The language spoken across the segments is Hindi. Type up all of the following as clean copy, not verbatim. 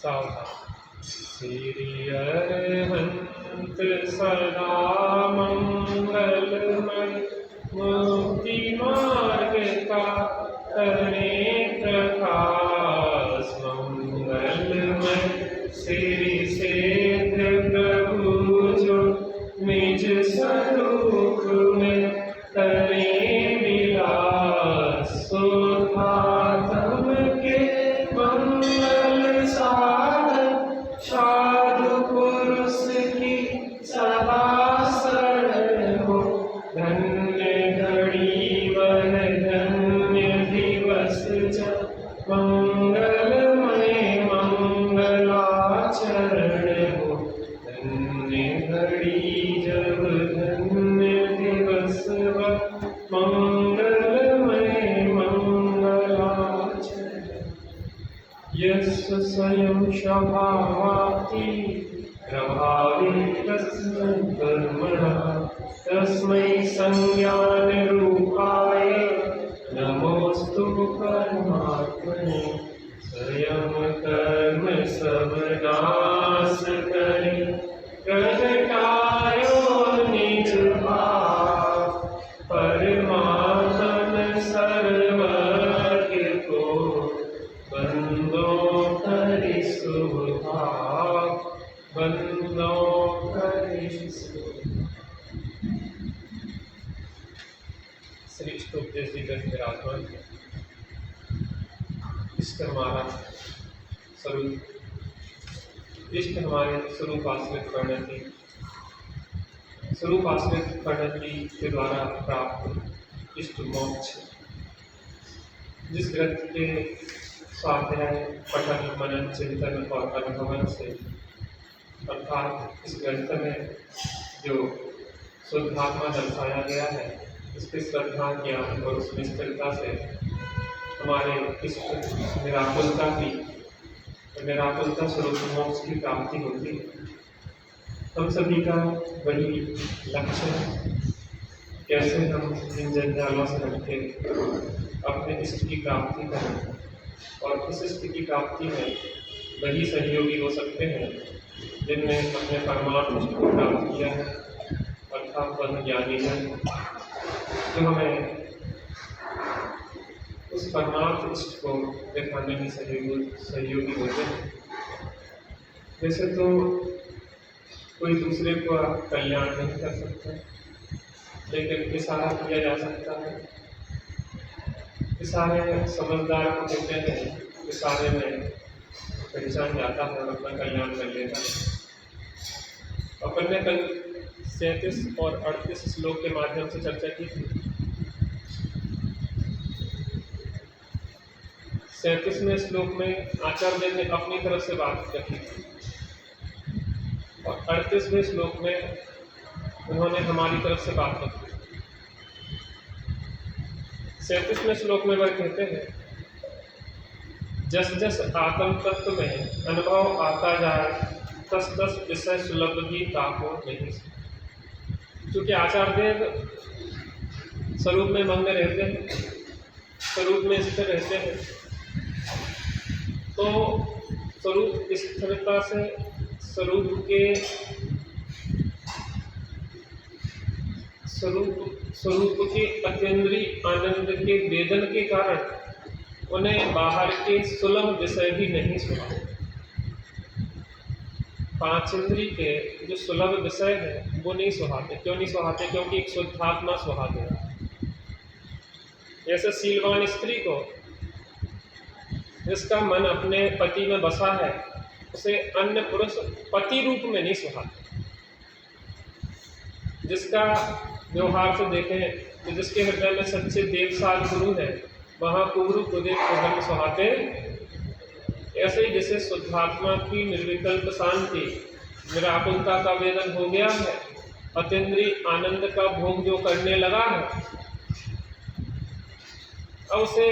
सावधान। श्री अरहंत सदा मंगलमय, मुक्ति मार्ग का करे प्रकाश मंगलमय। श्री सेठ प्रभु जो निज स्वरूप में करे विलास, सुधातम के मंगल साधन, साधु पुरुष की सदा शरण हो। धन्य घड़ी वह धन्य दिवस जब मंगलमय मंगलाचरण हो। धन्य घड़ी जब धन्य दिवस वह मंगलमय मंगलाचरण। यस्य स्वयं स्वभावाति प्रभावे तस्मै कर्मणः, तस्मै संज्ञान रूपाय नमोस्तु परमात्मने। स्वयं कर्म सब नाश करे, प्रगटायो निज भाव। परमात्मन सर्वज्ञ को बंदो करि शुभ भाव, बंदो करि शुभ। श्री इष्टोपदेश जी ग्रंथ विराजमान है। इष्ट हमारा स्वरूप, इष्ट हमारे स्वरूप आश्रित प्रणति, स्वरूप आश्रित प्रणति के द्वारा प्राप्त इष्ट मोक्ष। जिस ग्रंथ के स्वाध्याय पठन मनन चिंतन और अनुभवन से, अर्थात इस ग्रंथ में जो शुद्धात्मा दर्शाया गया है, इसके श्रद्धा ज्ञान और उसमें स्थिरता से हमारे इस निराकुलता स्वरूप मोक्ष की प्राप्ति होती है। हम सभी का वही लक्ष्य है, कैसे हम इन जंजालों से हटके अपने इष्ट की प्राप्ति करें, और इस इष्ट की प्राप्ति में वही सहयोगी हो सकते हैं जिनने अपने परमात्म इष्ट को प्राप्त किया है, अर्थात वह ज्ञानी है जो हमें उस परमात्म इष्ट को दिखाने में सहयोगी होते हैं। वैसे तो कोई दूसरे को कल्याण नहीं कर सकता, लेकिन इशारा किया जा सकता है। इशारे समझदार को कहते हैं, इशारे में पहचान जाता है और अपना कल्याण कर लेता है। अपन ने कल 37 और 38 श्लोक के माध्यम से चर्चा की थी। 37वें श्लोक में आचार्य ने अपनी तरफ से बात रखी थी, और 38वें श्लोक में उन्होंने हमारी तरफ से बात रखी। 37वें श्लोक में वह कहते हैं, जस जस आत्म तत्व में अनुभव आता जाए, तस तस विषय सुलभ भी ताको नहीं। क्योंकि आचार्य स्वरूप में मग्न रहते हैं, स्वरूप में स्थिर रहते हैं, तो स्वरूप स्थिरता से स्वरूप के अतीन्द्रिय आनंद के वेदन के कारण उन्हें बाहर के सुलभ विषय भी नहीं सुनाते। पांच इंद्रिय के जो सुलभ विषय है वो नहीं सुहाते। क्यों नहीं सुहाते? क्योंकि एक शुद्धात्मा सुहाते हैं। जैसे शीलवान स्त्री को, जिसका मन अपने पति में बसा है, उसे अन्य पुरुष पति रूप में नहीं सुहाते। जिसका व्यवहार से देखें तो जिसके हृदय में सच्चे देवसार गुरु है, वहाँ कुरु कुदेव कुधर्म सुहाते। ऐसे ही जैसे शुद्धात्मा की निर्विकल्प शांति, निराकुलता का वेदन हो गया है, अतीन्द्रिय आनंद का भोग जो करने लगा है, अब उसे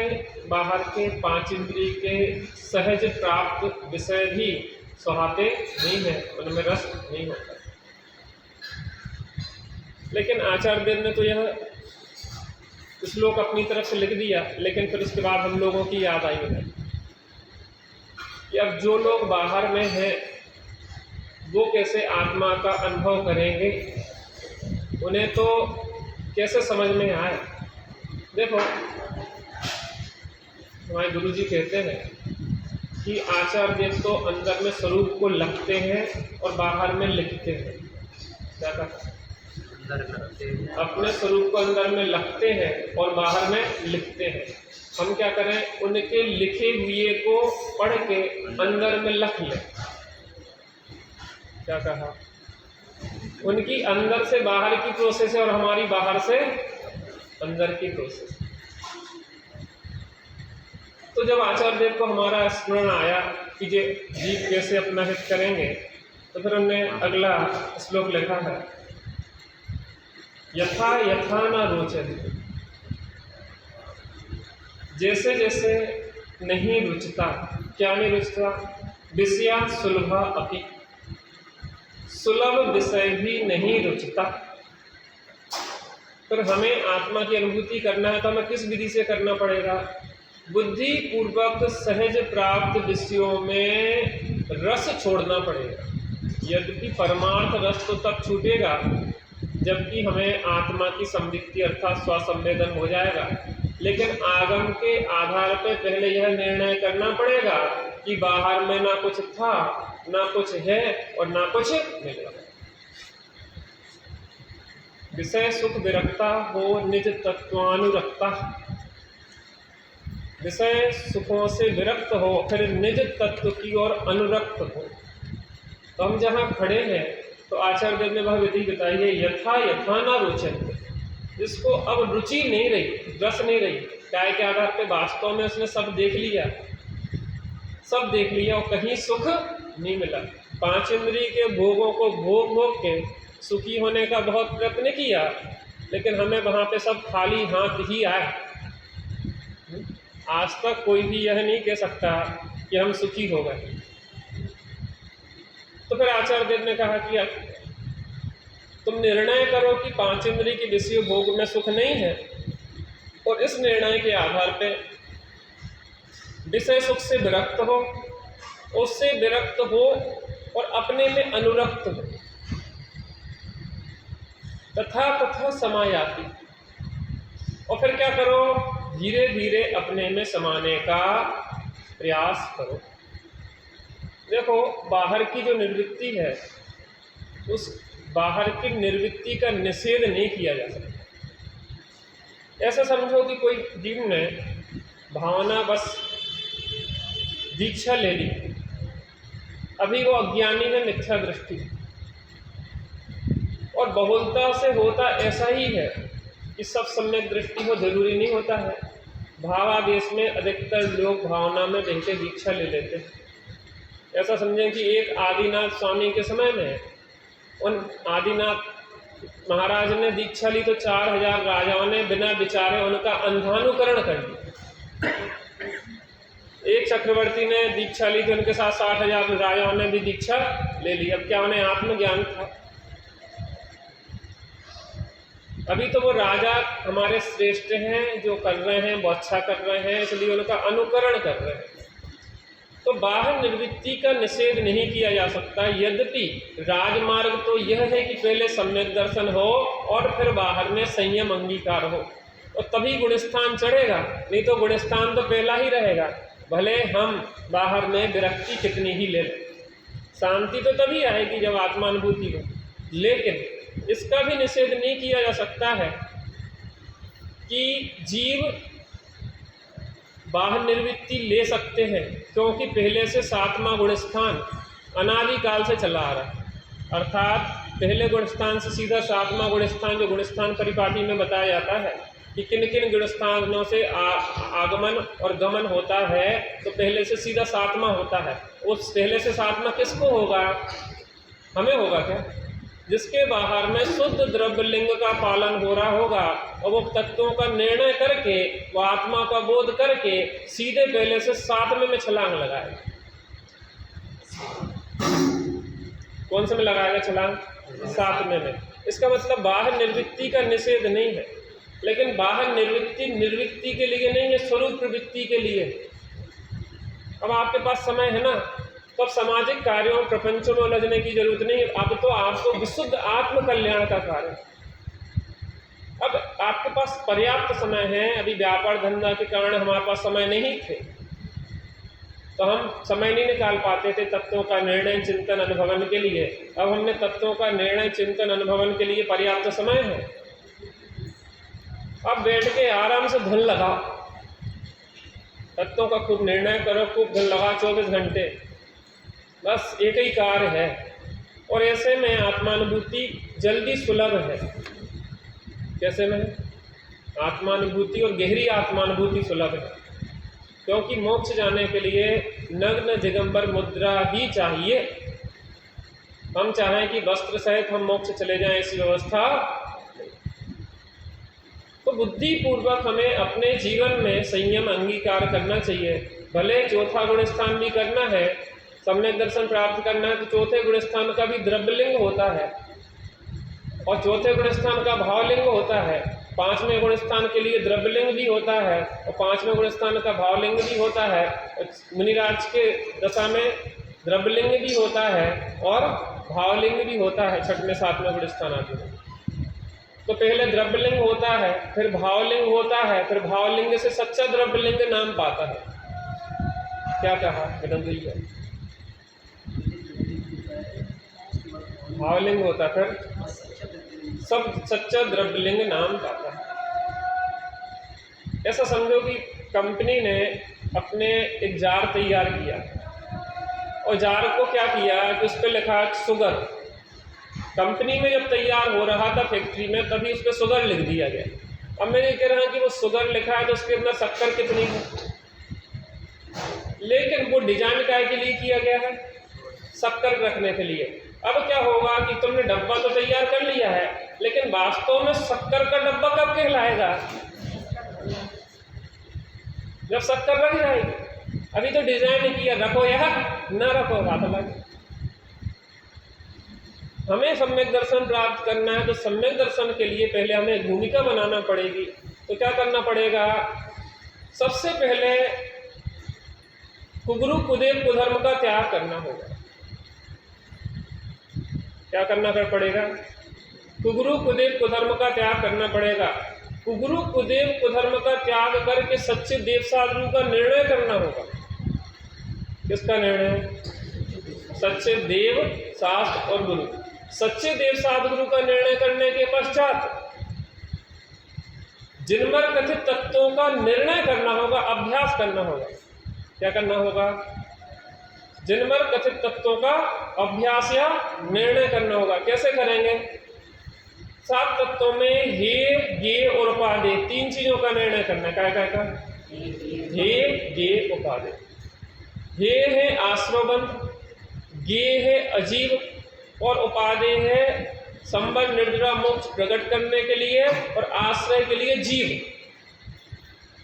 बाहर के पांच इंद्रिय के सहज प्राप्त विषय भी सुहाते नहीं है, उनमें रस नहीं होता। लेकिन आचार्य ने तो यह श्लोक अपनी तरफ से लिख दिया, लेकिन फिर उसके बाद हम लोगों की याद आई है। कि अब जो लोग बाहर में हैं वो कैसे आत्मा का अनुभव करेंगे, उन्हें तो कैसे समझ में आए। देखो, हमारे गुरु जी कहते हैं कि आचार्य देव तो अंदर में स्वरूप को लगते हैं और बाहर में लिखते हैं। क्या कहा? अपने स्वरूप को अंदर में लगते हैं और बाहर में लिखते हैं। हम क्या करें? उनके लिखे हुए को पढ़ के अंदर में लख लें। क्या कहा? उनकी अंदर से बाहर की प्रोसेस है और हमारी बाहर से अंदर की प्रोसेस। तो जब आचार्य देव को हमारा स्मरण आया कि जीव कैसे अपना हित करेंगे, तो फिर हमने अगला श्लोक लिखा है, यथा यथा न रोचते, जैसे जैसे नहीं रुचता। क्या नहीं रुचता? विषया सुलभा अपि, सुलभ विषय भी नहीं रुचता। पर हमें आत्मा की अनुभूति करना है तो हमें किस विधि से करना पड़ेगा? बुद्धि पूर्वक सहज प्राप्त विषयों में रस छोड़ना पड़ेगा। यद्यपि परमार्थ रस तो तब छूटेगा जबकि हमें आत्मा की संवित्ति अर्थात स्वसंवेदन हो जाएगा, लेकिन आगम के आधार पर पहले यह निर्णय करना पड़ेगा कि बाहर में ना कुछ था, ना कुछ है और ना कुछ मिलेगा। विषय सुख विरक्ता हो निज तत्वानुरक्ता, विषय सुखों से विरक्त हो फिर निज तत्व की ओर अनुरक्त हो। तो हम जहाँ खड़े हैं तो आचार्य देव ने वह विधि बताई है, यथा यथा ना रोचते, जिसको अब रुचि नहीं रही, रस नहीं रही। काय के आधार पे? वास्तव में उसने सब देख लिया, सब देख लिया और कहीं सुख नहीं मिला। पांच इंद्रिय के भोगों को भोग भोग के सुखी होने का बहुत प्रयत्न किया, लेकिन हमें वहाँ पे सब खाली हाथ ही आए। आज तक कोई भी यह नहीं कह सकता कि हम सुखी हो गए। तो फिर आचार्य देव ने कहा कि तुम निर्णय करो कि पांच इंद्रिय के विषय भोग में सुख नहीं है, और इस निर्णय के आधार पे विषय सुख से विरक्त हो, उससे विरक्त हो और अपने में अनुरक्त हो। तथा तथा समायाति, और फिर क्या करो? धीरे धीरे अपने में समाने का प्रयास करो। देखो, बाहर की जो निर्वृत्ति है, उस बाहर की निर्वृत्ति का निषेध नहीं किया जा सकता। ऐसा समझो कि कोई जीव ने भावना बस दीक्षा ले ली, अभी वो अज्ञानी है, मिथ्या दृष्टि, और बहुलता से होता ऐसा ही है कि सब सम्यक दृष्टि हो, जरूरी नहीं होता है। भावावेश में अधिकतर लोग भावना में बह के दीक्षा ले लेते हैं। ऐसा समझें कि एक आदिनाथ स्वामी के समय में उन आदिनाथ महाराज ने दीक्षा ली तो 4000 राजाओं ने बिना विचारे उनका अंधानुकरण कर दिया। एक चक्रवर्ती ने दीक्षा ली तो उनके साथ 60,000 राजाओं ने भी दीक्षा ले ली। अब क्या उन्हें आत्मज्ञान था? अभी तो वो राजा हमारे श्रेष्ठ हैं, जो कर रहे हैं वो अच्छा कर रहे हैं, इसलिए उनका अनुकरण कर रहे हैं। तो बाहर निर्वृत्ति का निषेध नहीं किया जा सकता। यद्यपि राजमार्ग तो यह है कि पहले सम्यक दर्शन हो और फिर बाहर में संयम अंगीकार हो, और तभी गुणस्थान चढ़ेगा, नहीं तो गुणस्थान तो पहला ही रहेगा। भले हम बाहर में विरक्ति कितनी ही ले लें, शांति तो तभी आएगी जब आत्मानुभूति हो। लेकिन इसका भी निषेध नहीं किया जा सकता है कि जीव बाहर निर्वृत्ति ले सकते हैं, क्योंकि पहले से सातवां गुणस्थान अनादिकाल से चला आ रहा है। अर्थात पहले गुणस्थान से सीधा सातवां गुणस्थान, जो गुणस्थान परिपाटी में बताया जाता है कि किन किन गुणस्थानों से आगमन और गमन होता है, तो पहले से सीधा सातवां होता है। उस पहले से सातवां किसको होगा? हमें होगा क्या? जिसके बाहर में शुद्ध द्रव्य लिंग का पालन हो रहा होगा और वो तत्वों का निर्णय करके, वो आत्मा का बोध करके सीधे पहले से सातवें में छलांग लगाएगा। कौन से में लगाएगा छलांग? सातवें में। इसका मतलब बाहर निर्वृत्ति का निषेध नहीं है, लेकिन बाहर निर्वृत्ति निर्वृत्ति के लिए नहीं है, स्वरूप प्रवृत्ति के लिए। अब आपके पास समय है ना, तो अब सामाजिक कार्यों प्रपंचों में उलझने की जरूरत नहीं है। अब तो आपको विशुद्ध आत्म कल्याण का कार्य, अब आपके पास पर्याप्त समय है। अभी व्यापार धंधा के कारण हमारे पास समय नहीं थे, तो हम समय नहीं निकाल पाते थे तत्वों का निर्णय चिंतन अनुभवन के लिए। अब हमने तत्वों का निर्णय चिंतन अनुभवन के लिए पर्याप्त समय है। अब बैठ के आराम से धन लगाओ, तत्वों का खूब निर्णय करो, खूब धन लगा 24 घंटे, बस एक ही कार्य है। और ऐसे में आत्मानुभूति जल्दी सुलभ है। कैसे में? आत्मानुभूति और गहरी आत्मानुभूति सुलभ है, क्योंकि मोक्ष जाने के लिए नग्न दिगंबर मुद्रा ही चाहिए। हम चाहें कि वस्त्र सहित हम मोक्ष चले जाएं, ऐसी व्यवस्था। तो बुद्धि पूर्वक हमें अपने जीवन में संयम अंगीकार करना चाहिए। भले चौथा गुण स्थान भी करना है, सम्यक दर्शन प्राप्त करना है, तो चौथे गुण स्थान का भी द्रव्यलिंग होता है और चौथे गुण स्थान का भावलिंग होता है। पांचवें गुण स्थान के लिए द्रव्यलिंग भी होता है और पांचवें गुण स्थान का भावलिंग भी होता है। मुनिराज के दशा में द्रव्यलिंग भी होता है और भावलिंग भी होता है। छठवें सातवें गुण स्थान आदि में तो पहले द्रव्यलिंग होता है, फिर भावलिंग होता है, फिर भावलिंग से सच्चा द्रव्यलिंग नाम पाता है। क्या कहा भैया? भावलिंग होता, फिर सब सच्चा द्रव्यलिंग नाम पाता है। ऐसा समझो कि कंपनी ने अपने एक जार तैयार किया और जार को क्या किया कि उस पर लिखा शुगर। कंपनी में जब तैयार हो रहा था फैक्ट्री में, तभी उस पर शुगर लिख दिया गया। अब मैं ये कह रहा हूं कि वो शुगर लिखा है तो उसके अंदर शक्कर कितनी है, लेकिन वो डिजाइन काय के लिए किया गया है? शक्कर रखने के लिए। अब क्या होगा कि तुमने डब्बा तो तैयार कर लिया है, लेकिन वास्तव में शक्कर का डब्बा कब कहलाएगा? जब शक्कर रख जाएगी। अभी तो डिजाइन किया, रखो या न रखो बात अलग। हमें सम्यक दर्शन प्राप्त करना है, तो सम्यक दर्शन के लिए पहले हमें भूमिका बनाना पड़ेगी। तो क्या करना पड़ेगा? सबसे पहले कुगुरु कुदेव कुधर्म का त्याग करना होगा। क्या करना पड़ेगा? कुगुरु कुदेव कुधर्म का त्याग करना पड़ेगा। कुगुरु कुदेव कुधर्म का त्याग करके सच्चे देव साधु का निर्णय करना होगा। किसका निर्णय? सच्चे देव शास्त्र और गुरु। सच्चे देव साधु गुरु का निर्णय करने के पश्चात जिनमर कथित तत्वों का निर्णय करना होगा, अभ्यास करना होगा। क्या करना होगा? जिनमर कथित तत्वों का अभ्यास या निर्णय करना होगा। कैसे करेंगे? 7 तत्वों में हे, गे और उपादेय 3 चीजों का निर्णय करना है। क्या का? हे, गे, उपादेय। हे है आश्रवबंध, गे है अजीव और उपादेय है संबंध निर्जरा मोक्ष प्रकट करने के लिए और आश्रय के लिए जीव।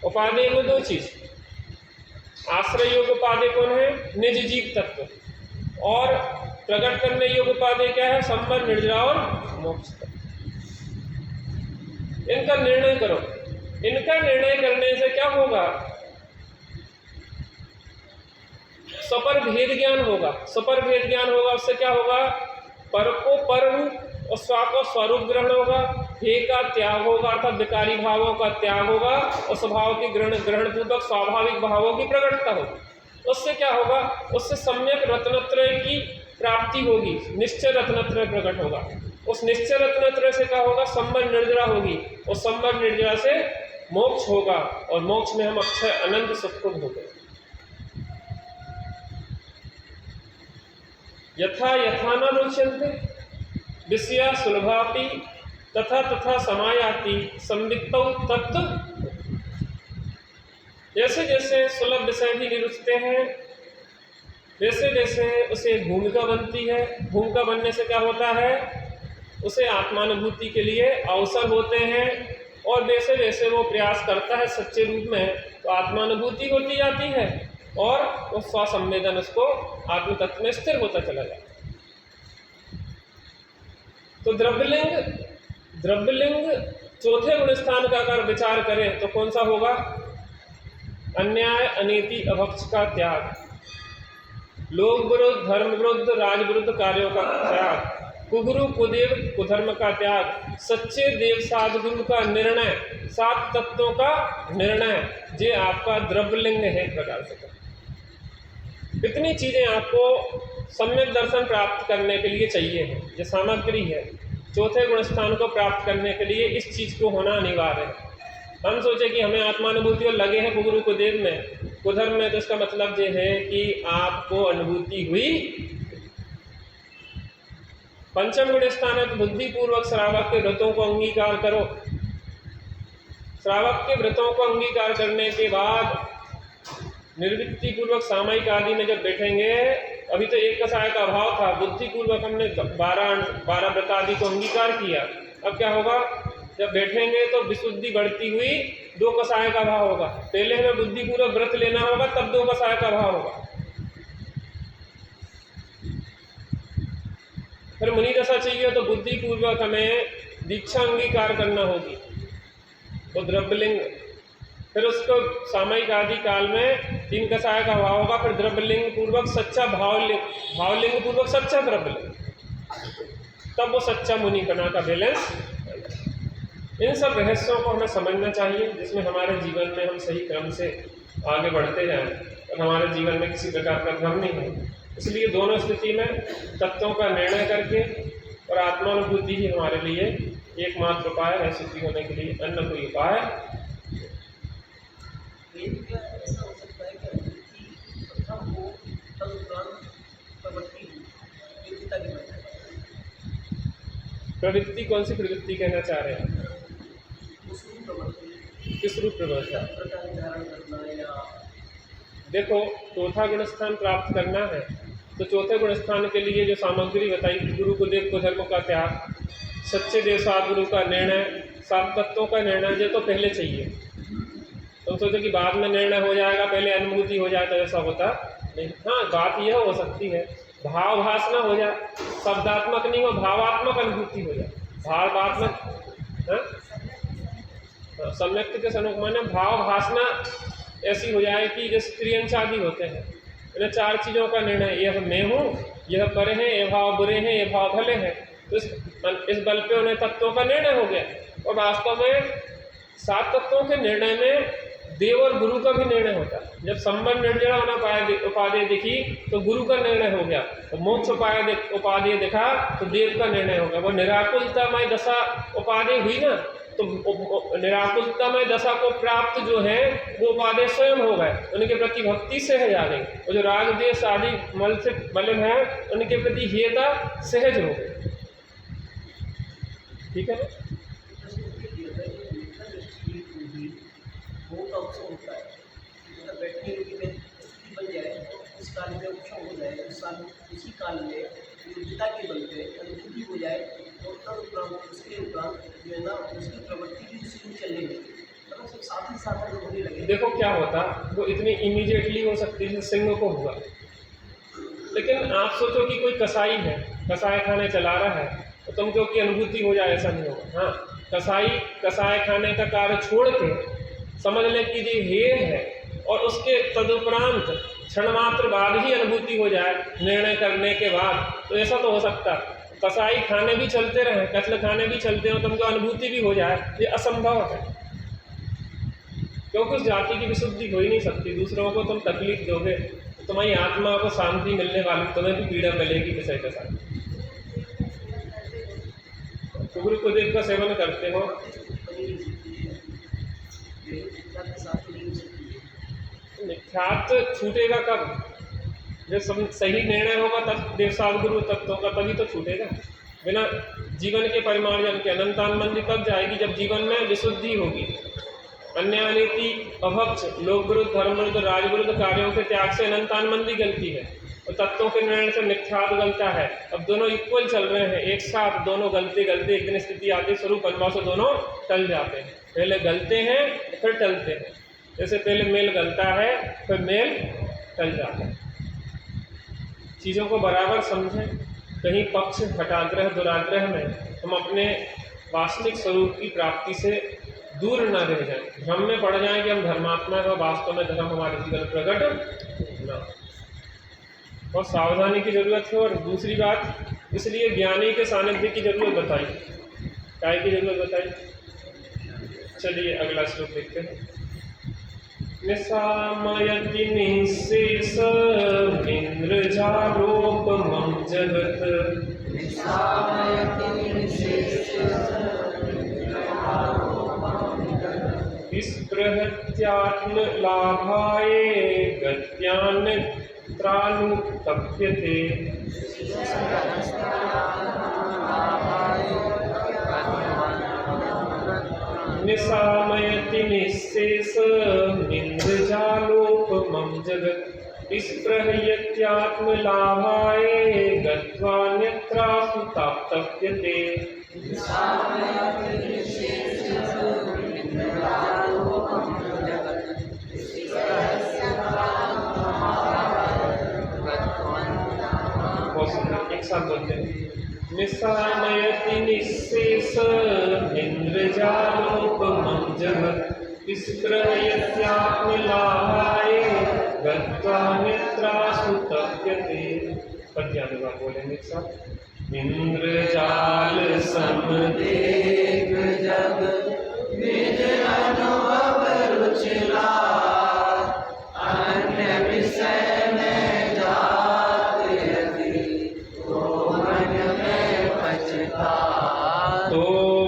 उपादेय में 2 चीज। आश्रय योग उपादेय कौन है? निज जीव तत्व। और प्रकट करने योग उपादेय क्या है? संबंध निर्जरा और मोक्ष। इनका निर्णय करो। इनका निर्णय करने से क्या होगा? सपर भेद ज्ञान होगा। सपर भेद ज्ञान होगा, उससे क्या होगा? पर को पर रूप और स्वा को स्वरूप ग्रहण होगा। हे का त्याग होगा, अर्थात विकारी भावों का त्याग होगा और स्वभाव की ग्रहण पूर्वक स्वाभाविक भावों की प्रकटता होगी। उससे क्या होगा? उससे सम्यक रत्नत्रय की प्राप्ति होगी, निश्चय रत्नत्रय प्रकट होगा। उस निश्चय रत्नत्रय से क्या होगा? संबंध निर्जरा होगी और संबंध निर्जरा से मोक्ष होगा और मोक्ष में हम अक्षय अनंत सुख को भोगेंगे। यथा यथा न रुच्यन्ते विषया सुलभापि तथा तथा समायाति संवित्तौ तत्व। जैसे जैसे सुलभ विषय भी निरुचते हैं, वैसे वैसे उसे भूमिका बनती है। भूमिका बनने से क्या होता है? उसे आत्मानुभूति के लिए अवसर होते हैं और वैसे वैसे वो प्रयास करता है सच्चे रूप में, तो आत्मानुभूति होती जाती है और वो स्वसंवेदन उसको आत्म तत्व में स्थिर होता चला जाता है। तो द्रव्यलिंग चौथे गुण स्थान का अगर विचार करें तो कौन सा होगा? अन्याय, अनीति, अभक्ष का त्याग। लोक विरुद्ध, धर्म विरुद्ध, राज विरुद्ध कार्यों का त्याग, कुगुरु कुदेव कुधर्म का त्याग, सच्चे देव साधुगुरु का निर्णय, 7 तत्वों का निर्णय, ये आपका द्रव्यलिंग है। एक प्रकार से इतनी चीजें आपको सम्यक दर्शन प्राप्त करने के लिए चाहिए है, ये सामग्री है। चौथे गुण स्थान को प्राप्त करने के लिए इस चीज को होना अनिवार्य है। हम सोचे कि हमें आत्मानुभूति और लगे हैं कुगुरु कुदेव में, कुधर्म में, तो इसका मतलब ये है कि आपको अनुभूति हुई। पंचम गुण स्थान है, बुद्धि पूर्वक श्रावक के व्रतों को अंगीकार करो। श्रावक के व्रतों को अंगीकार करने के बाद निर्वृत्ति पूर्वक सामयिक आदि में जब बैठेंगे, अभी तो एक कसाय का अभाव था, बुद्धि पूर्वक हमने 12 व्रत आदि को अंगीकार किया। अब क्या होगा, जब बैठेंगे तो विशुद्धि बढ़ती हुई 2 कसाय का भाव होगा। पहले हमें बुद्धि पूर्वक व्रत लेना होगा, तब 2 कसाय का भाव होगा। फिर मुनि दशा चाहिए तो बुद्धि पूर्वक हमें दीक्षा अंगीकार करना होगी, तो द्रव्यलिंग। फिर उसको सामयिक आदि काल में 3 कसाय का भाव होगा। फिर द्रव्यलिंग पूर्वक सच्चा भावलिंग, भावलिंग पूर्वक सच्चा द्रव्यलिंग, तब वो सच्चा मुनिपना का बैलेंस। इन सब रहस्यों को हमें समझना चाहिए, जिसमें हमारे जीवन में हम सही क्रम से आगे बढ़ते जाएं और हमारे जीवन में किसी प्रकार का भ्रम नहीं हो। इसलिए दोनों स्थिति में तत्वों का निर्णय करके और आत्मानुभूति ही हमारे लिए एकमात्र उपाय है सुखी होने के लिए, अन्य कोई उपाय। प्रवृत्ति कौन सी प्रवृत्ति कहना चाह रहे हैं? किस रूप प्रवृत्ति? देखो, चौथा गुण स्थान प्राप्त करना है तो चौथे गुण स्थान के लिए जो सामग्री बताई, गुरु कुदेव कुधर्म का त्याग, सच्चे देव साधुगुरु का निर्णय, 7 तत्वों का निर्णय, ये तो पहले चाहिए। तुम सोचो कि बाद में निर्णय हो जाएगा, पहले अनुभूति हो जाए, तो ऐसा होता नहीं। हाँ, बात यह हो सकती है भाव भासना हो जाए, शब्दात्मक नहीं हो, भावात्मक अनुभूति हो जाए, भावात्मक सम्यक्त के सन्मुख माने भाव भासना ऐसी हो जाए कि जैसे क्रियंश आदि होते हैं, इन्हें 4 चीज़ों का निर्णय, यह मैं हूँ, यह परे हैं, ये भाव बुरे हैं, ये भाव भले हैं, तो इस बल पे उन्हें तत्वों का निर्णय हो गया। और वास्तव में 7 तत्वों के निर्णय में देव और गुरु का भी निर्णय होता है। जब संबंध निर्जरा होना उपाधि दिखी तो गुरु का निर्णय हो गया, तो मोक्ष उपाधि दिखा तो देव का निर्णय हो गया। वो निराकुलतामय दशा उपाधि हुई ना, तो निराकुलतामय दशा को प्राप्त जो है वो उपाधि स्वयं हो गए, उनके प्रति भक्ति सहज आ गई। और जो राग देश आदि मल से मलिन है उनके प्रति हेता सहज हो गई। ठीक है ना? उसी काल में योग्यता के बल पे अनुभूति हो जाए और तब उसके उपरांत जो है ना उसकी प्रवृत्ति भी उसी में चलने लगे, मतलब सब साथ ही साथ होने लगे। देखो क्या होता, वो इतनी इमीडिएटली हो सकती है सिंह को हुआ, लेकिन आप सोचो कि कोई कसाई है, कसाई खाने चला रहा है, तो तुम क्योंकि अनुभूति हो जाए ऐसा नहीं होगा। हाँ, कसाई खाने का कार्य छोड़ के समझ लें कि ये हेय है और उसके तदुपरांत क्षण मात्र बाद ही अनुभूति हो जाए निर्णय करने के बाद, तो ऐसा तो हो सकता। कसाई खाने भी चलते रहे, कत्ल खाने भी चलते हो, तुमको अनुभूति भी हो जाए, ये असंभव है, क्योंकि उस जाति की विशुद्धि हो ही नहीं सकती। दूसरों को तुम तकलीफ दोगे तो तुम्हारी आत्मा को शांति मिलने वाली, तुम्हें भी पीड़ा मिलेगी विषय के साथ। गुरु कुदेव का सेवन करते हो, मिथ्यात्व छूटेगा कब? जब सही निर्णय होगा तब देव साधुगुरु तत्वों का, तभी तो छूटेगा। बिना जीवन के परिमार्जन के अनंतानमंदी कब जाएगी? जब जीवन में विशुद्धि होगी। अन्यानीति अभक्ष लोक विरुद्ध धर्म विरुद्ध राज विरुद्ध कार्यों के त्याग से अनंतानमंदी गलती है और तत्वों के निर्णय से मिथ्यात्व गलता है। अब दोनों इक्वल चल रहे हैं, एक साथ दोनों गलते एक दिन स्थिति आती स्वरूप अनुभव से दोनों टल जाते हैं। पहले गलते हैं फिर टलते हैं, जैसे पहले मेल गलता है फिर मेल टल जाता है। चीज़ों को बराबर समझें, कहीं पक्ष हटाग्रह दुराग्रह में हम अपने वास्तविक स्वरूप की प्राप्ति से दूर न रह जाएं, भ्रम में पड़ जाएं कि हम धर्मात्मा है और वास्तव में धर्म हमारे जीवन प्रकट न। और सावधानी की जरूरत है। और दूसरी बात, इसलिए ज्ञानी के सानिध्य की जरूरत बताई। काय की जरूरत बताई? चलिए अगला श्लोक देखते हैं। निसामयति निःशेष इंद्रजालोपमं जगत् स्पृहत्यात्मलाभाय गत्यान्यत्रानुतप्यते। निसामयति निःशेष इंद्रजालोपमं जगत् स्पृहयत्यात्मलाभाय गत्वान्यत्रानुतप्यते। एक साथ बोलते हैं। निसामयति निःशेष इंद्रजालोपमं जगत् स्पृहयत्यात्मलाभाय गत्वान्यत्रानुतप्यते। पद्यानुवाद बोलेंगे एक साथ। इंद्रजाल समदेव जग निज अनुभव रुचिला अन्य विषय में जात यदि तो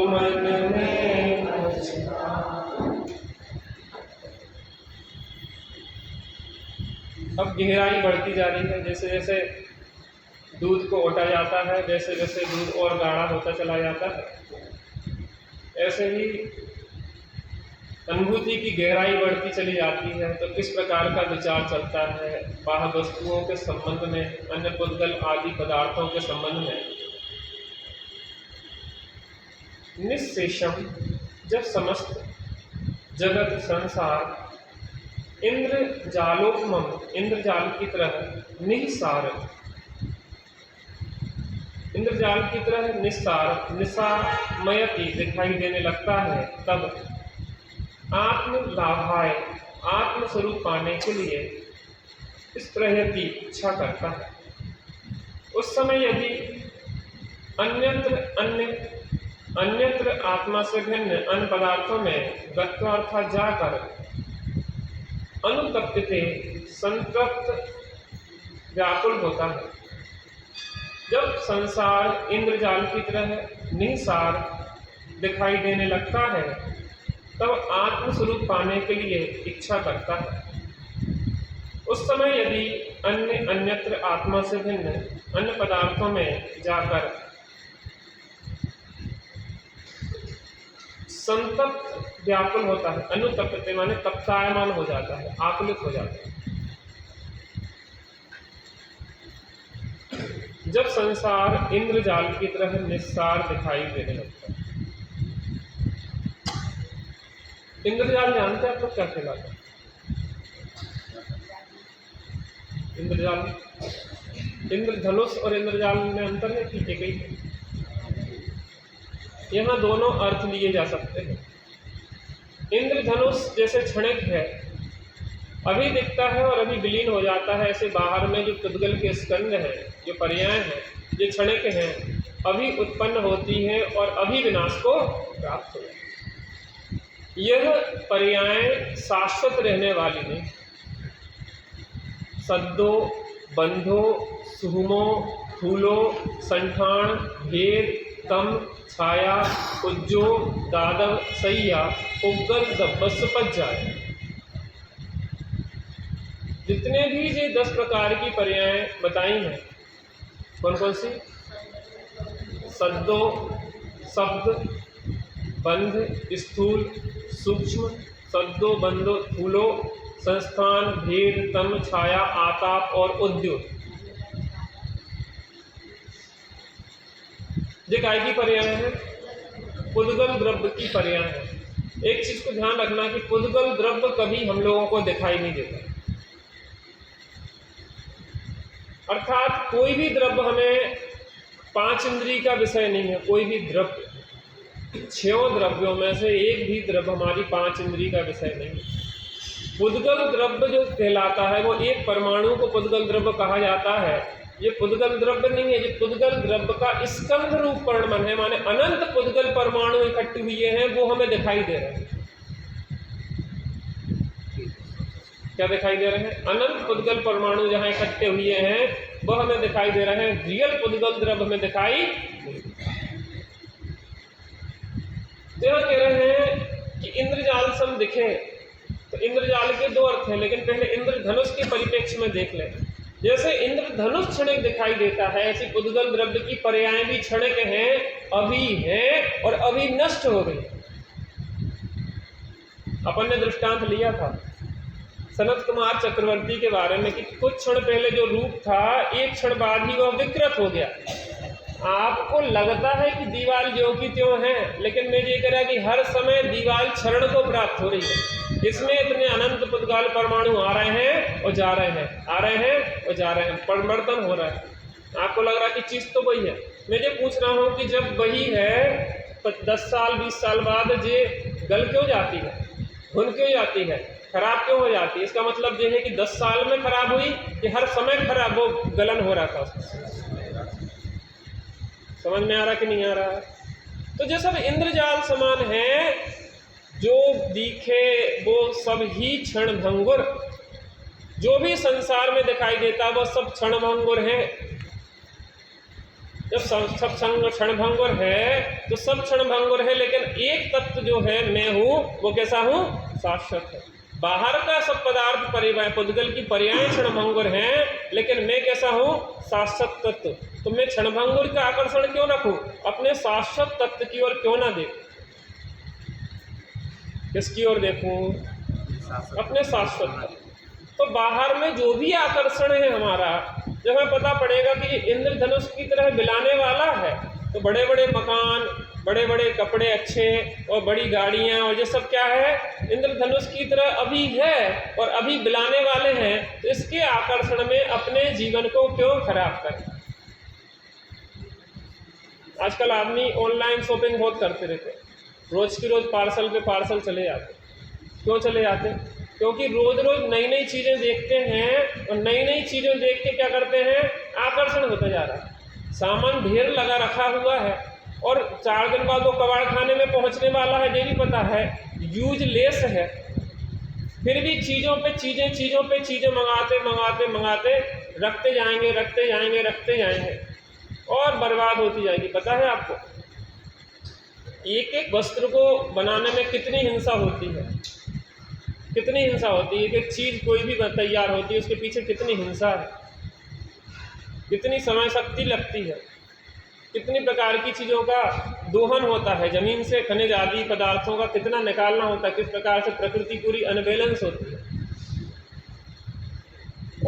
मन में पछता। अब गहराई बढ़ती जा रही है। जैसे जैसे दूध को ओटा जाता है, जैसे जैसे दूध और गाढ़ा होता चला जाता है, ऐसे ही अनुभूति की गहराई बढ़ती चली जाती है। तो किस प्रकार का विचार चलता है बाह्य वस्तुओं के संबंध में, अन्य पुद्गल आदि पदार्थों के संबंध में। निःशेषम, जब समस्त जगत संसार इंद्रजालोपमं, इंद्रजाल की तरह निसार, इंद्रजाल की तरह निस्सार, निसामयति दिखाई देने लगता है, तब आत्म लाभाय, आत्म स्वरूप पाने के लिए स्पृहयति इच्छा करता है। उस समय यदि अन्यत्र आत्मा से भिन्न अन्य पदार्थों में गत्वा अर्थात जाकर अनुतप्यते, संतप्त व्याकुल होता है। जब संसार इंद्रजाल की तरह निसार दिखाई देने लगता है, तब आत्मस्वरूप पाने के लिए इच्छा करता है। उस समय यदि अन्यत्र आत्मा से भिन्न अन्य पदार्थों में जाकर संतप्त व्याकुल होता है, अनुतप्यते माने तप्तायमान हो जाता है, आकुलित हो जाता है। जब संसार इंद्रजाल की तरह निस्सार दिखाई देने लगता है। इंद्रजाल जानते हैं आपको क्या कहलाता है? इंद्रजाल, इंद्रधनुष और इंद्रजाल में अंतर है कि एक ही? यहाँ दोनों अर्थ लिए जा सकते हैं। इंद्रधनुष जैसे क्षणिक है, अभी दिखता है और अभी विलीन हो जाता है। ऐसे बाहर में जो पुद्गल के स्कंद है, जो पर्याय हैं, ये क्षणिक हैं, अभी उत्पन्न होती है और अभी विनाश को प्राप्त हो जाती है। यह पर्याय शाश्वत रहने वाली नहीं। सद्दो, बंधो, सुहुमो, फूलो, संठान, भेद, तम, छाया, उज्जो, दादव, सैया, उग्गल, दब्बस, पच जाए। जितने भी ये 10 प्रकार की पर्याय बताई हैं, कौन कौन सी? सद्दो शब्द, बंध स्थूल सूक्ष्म, सद्दो बंधो स्थूलो, संस्थान भेद, तम, छाया, आताप और उद्योग। ये काय की पर्याय है? पुद्गल द्रव्य की पर्याय है। एक चीज को ध्यान रखना कि पुद्गल द्रव्य कभी हम लोगों को दिखाई नहीं देता। अर्थात कोई भी द्रव्य हमें 5 इंद्रिय का विषय नहीं है। कोई भी द्रव्य, 6 द्रव्यों में से एक भी द्रव्य हमारी 5 इंद्रिय का विषय नहीं है। पुद्गल द्रव्य जो कहलाता है वो एक परमाणु को पुद्गल द्रव्य कहा जाता है। ये पुद्गल द्रव्य नहीं है, ये पुद्गल द्रव्य का स्कंध रूप परिणाम है, माने अनंत पुद्गल परमाणु इकट्ठे हुए हैं वो हमें दिखाई दे रहे हैं। क्या दिखाई दे रहे हैं? अनंत पुद्गल परमाणु जहां इकट्ठे हुए हैं वो हमें दिखाई दे रहे हैं, रियल पुद्गल द्रव्य हमें दिखाई। तो यह कह रहे हैं कि इंद्रजाल सम दिखे, तो इंद्रजाल के दो अर्थ हैं, लेकिन पहले इंद्रधनुष के परिप्रेक्ष्य में देख लें। जैसे इंद्रधनुष क्षणिक दिखाई देता है, ऐसी पुद्गल द्रव्य की पर्याय भी क्षणिक हैं, अभी हैं और अभी नष्ट हो गई। अपन ने दृष्टांत लिया था सनत कुमार चक्रवर्ती के बारे में कि कुछ क्षण पहले जो रूप था एक क्षण बाद ही वह विकृत हो गया। आपको लगता है कि दीवाल ज्यों की त्यों है, लेकिन मैं ये कह रहा कि हर समय दीवाल क्षरण को प्राप्त हो रही है। इसमें इतने अनंत पुद्गल परमाणु आ रहे हैं और जा रहे हैं, आ रहे हैं और जा रहे हैं, परिवर्तन हो रहा है। आपको लग रहा है कि चीज़ तो वही है। मैं ये पूछ रहा हूँ कि जब वही है तो 10 साल 20 साल बाद ये गल क्यों जाती है, घुन क्यों जाती है, खराब क्यों हो जाती है? इसका मतलब ये है कि 10 साल में खराब हुई कि हर समय खराब, वो गलन हो रहा था उसमें। समझ में आ रहा कि नहीं आ रहा है? तो जो सब इंद्रजाल समान है, जो दिखे वो सब ही क्षण भंगुर, जो भी संसार में दिखाई देता वो सब क्षण भंगुर है। जब सब क्षण भंगुर है तो सब क्षण भंगुर है, लेकिन एक तत्व जो है मैं हूँ वो कैसा हूँ? शाश्वत है। बाहर का सब पदार्थ परिवार पुद्गल की पर्याय क्षण भंगुर हैं, लेकिन मैं कैसा हूँ? शाश्वत तत्व। तो मैं क्षण भंगुर का आकर्षण क्यों रखूं? अपने शाश्वत तत्व की ओर क्यों ना देखूं? किसकी ओर देखूं? अपने शाश्वत तत्व। तो बाहर में जो भी आकर्षण है हमारा, जब हमें पता पड़ेगा कि ये इंद्रधनुष की तरह बिलाने वाला है, तो बड़े बड़े मकान, बड़े बड़े कपड़े अच्छे और बड़ी गाड़ियां और ये सब क्या है? इंद्रधनुष की तरह अभी है और अभी बिलाने वाले हैं। तो इसके आकर्षण में अपने जीवन को क्यों खराब करें? आजकल आदमी ऑनलाइन शॉपिंग बहुत करते रहते, रोज की रोज पार्सल पे पार्सल चले जाते। क्यों चले जाते? क्योंकि रोज रोज नई नई चीज़ें देखते हैं और नई नई चीज़ें देख के क्या करते हैं? आकर्षण होता जा रहा है। सामान ढेर लगा रखा हुआ है और 4 दिन बाद वो कबाड़ खाने में पहुंचने वाला है, ये भी पता है, यूजलेस है, फिर भी चीज़ों पे चीज़ें मंगाते रखते जाएंगे और बर्बाद होती जाएगी। पता है आपको एक एक वस्त्र को बनाने में कितनी हिंसा होती है, कितनी हिंसा होती है। एक एक चीज़ कोई भी तैयार होती है उसके पीछे कितनी हिंसा है, कितनी समय शक्ति लगती है, कितनी प्रकार की चीज़ों का दोहन होता है, ज़मीन से खनिज आदि पदार्थों का कितना निकालना होता है, किस प्रकार से प्रकृति पूरी अनबैलेंस होती है।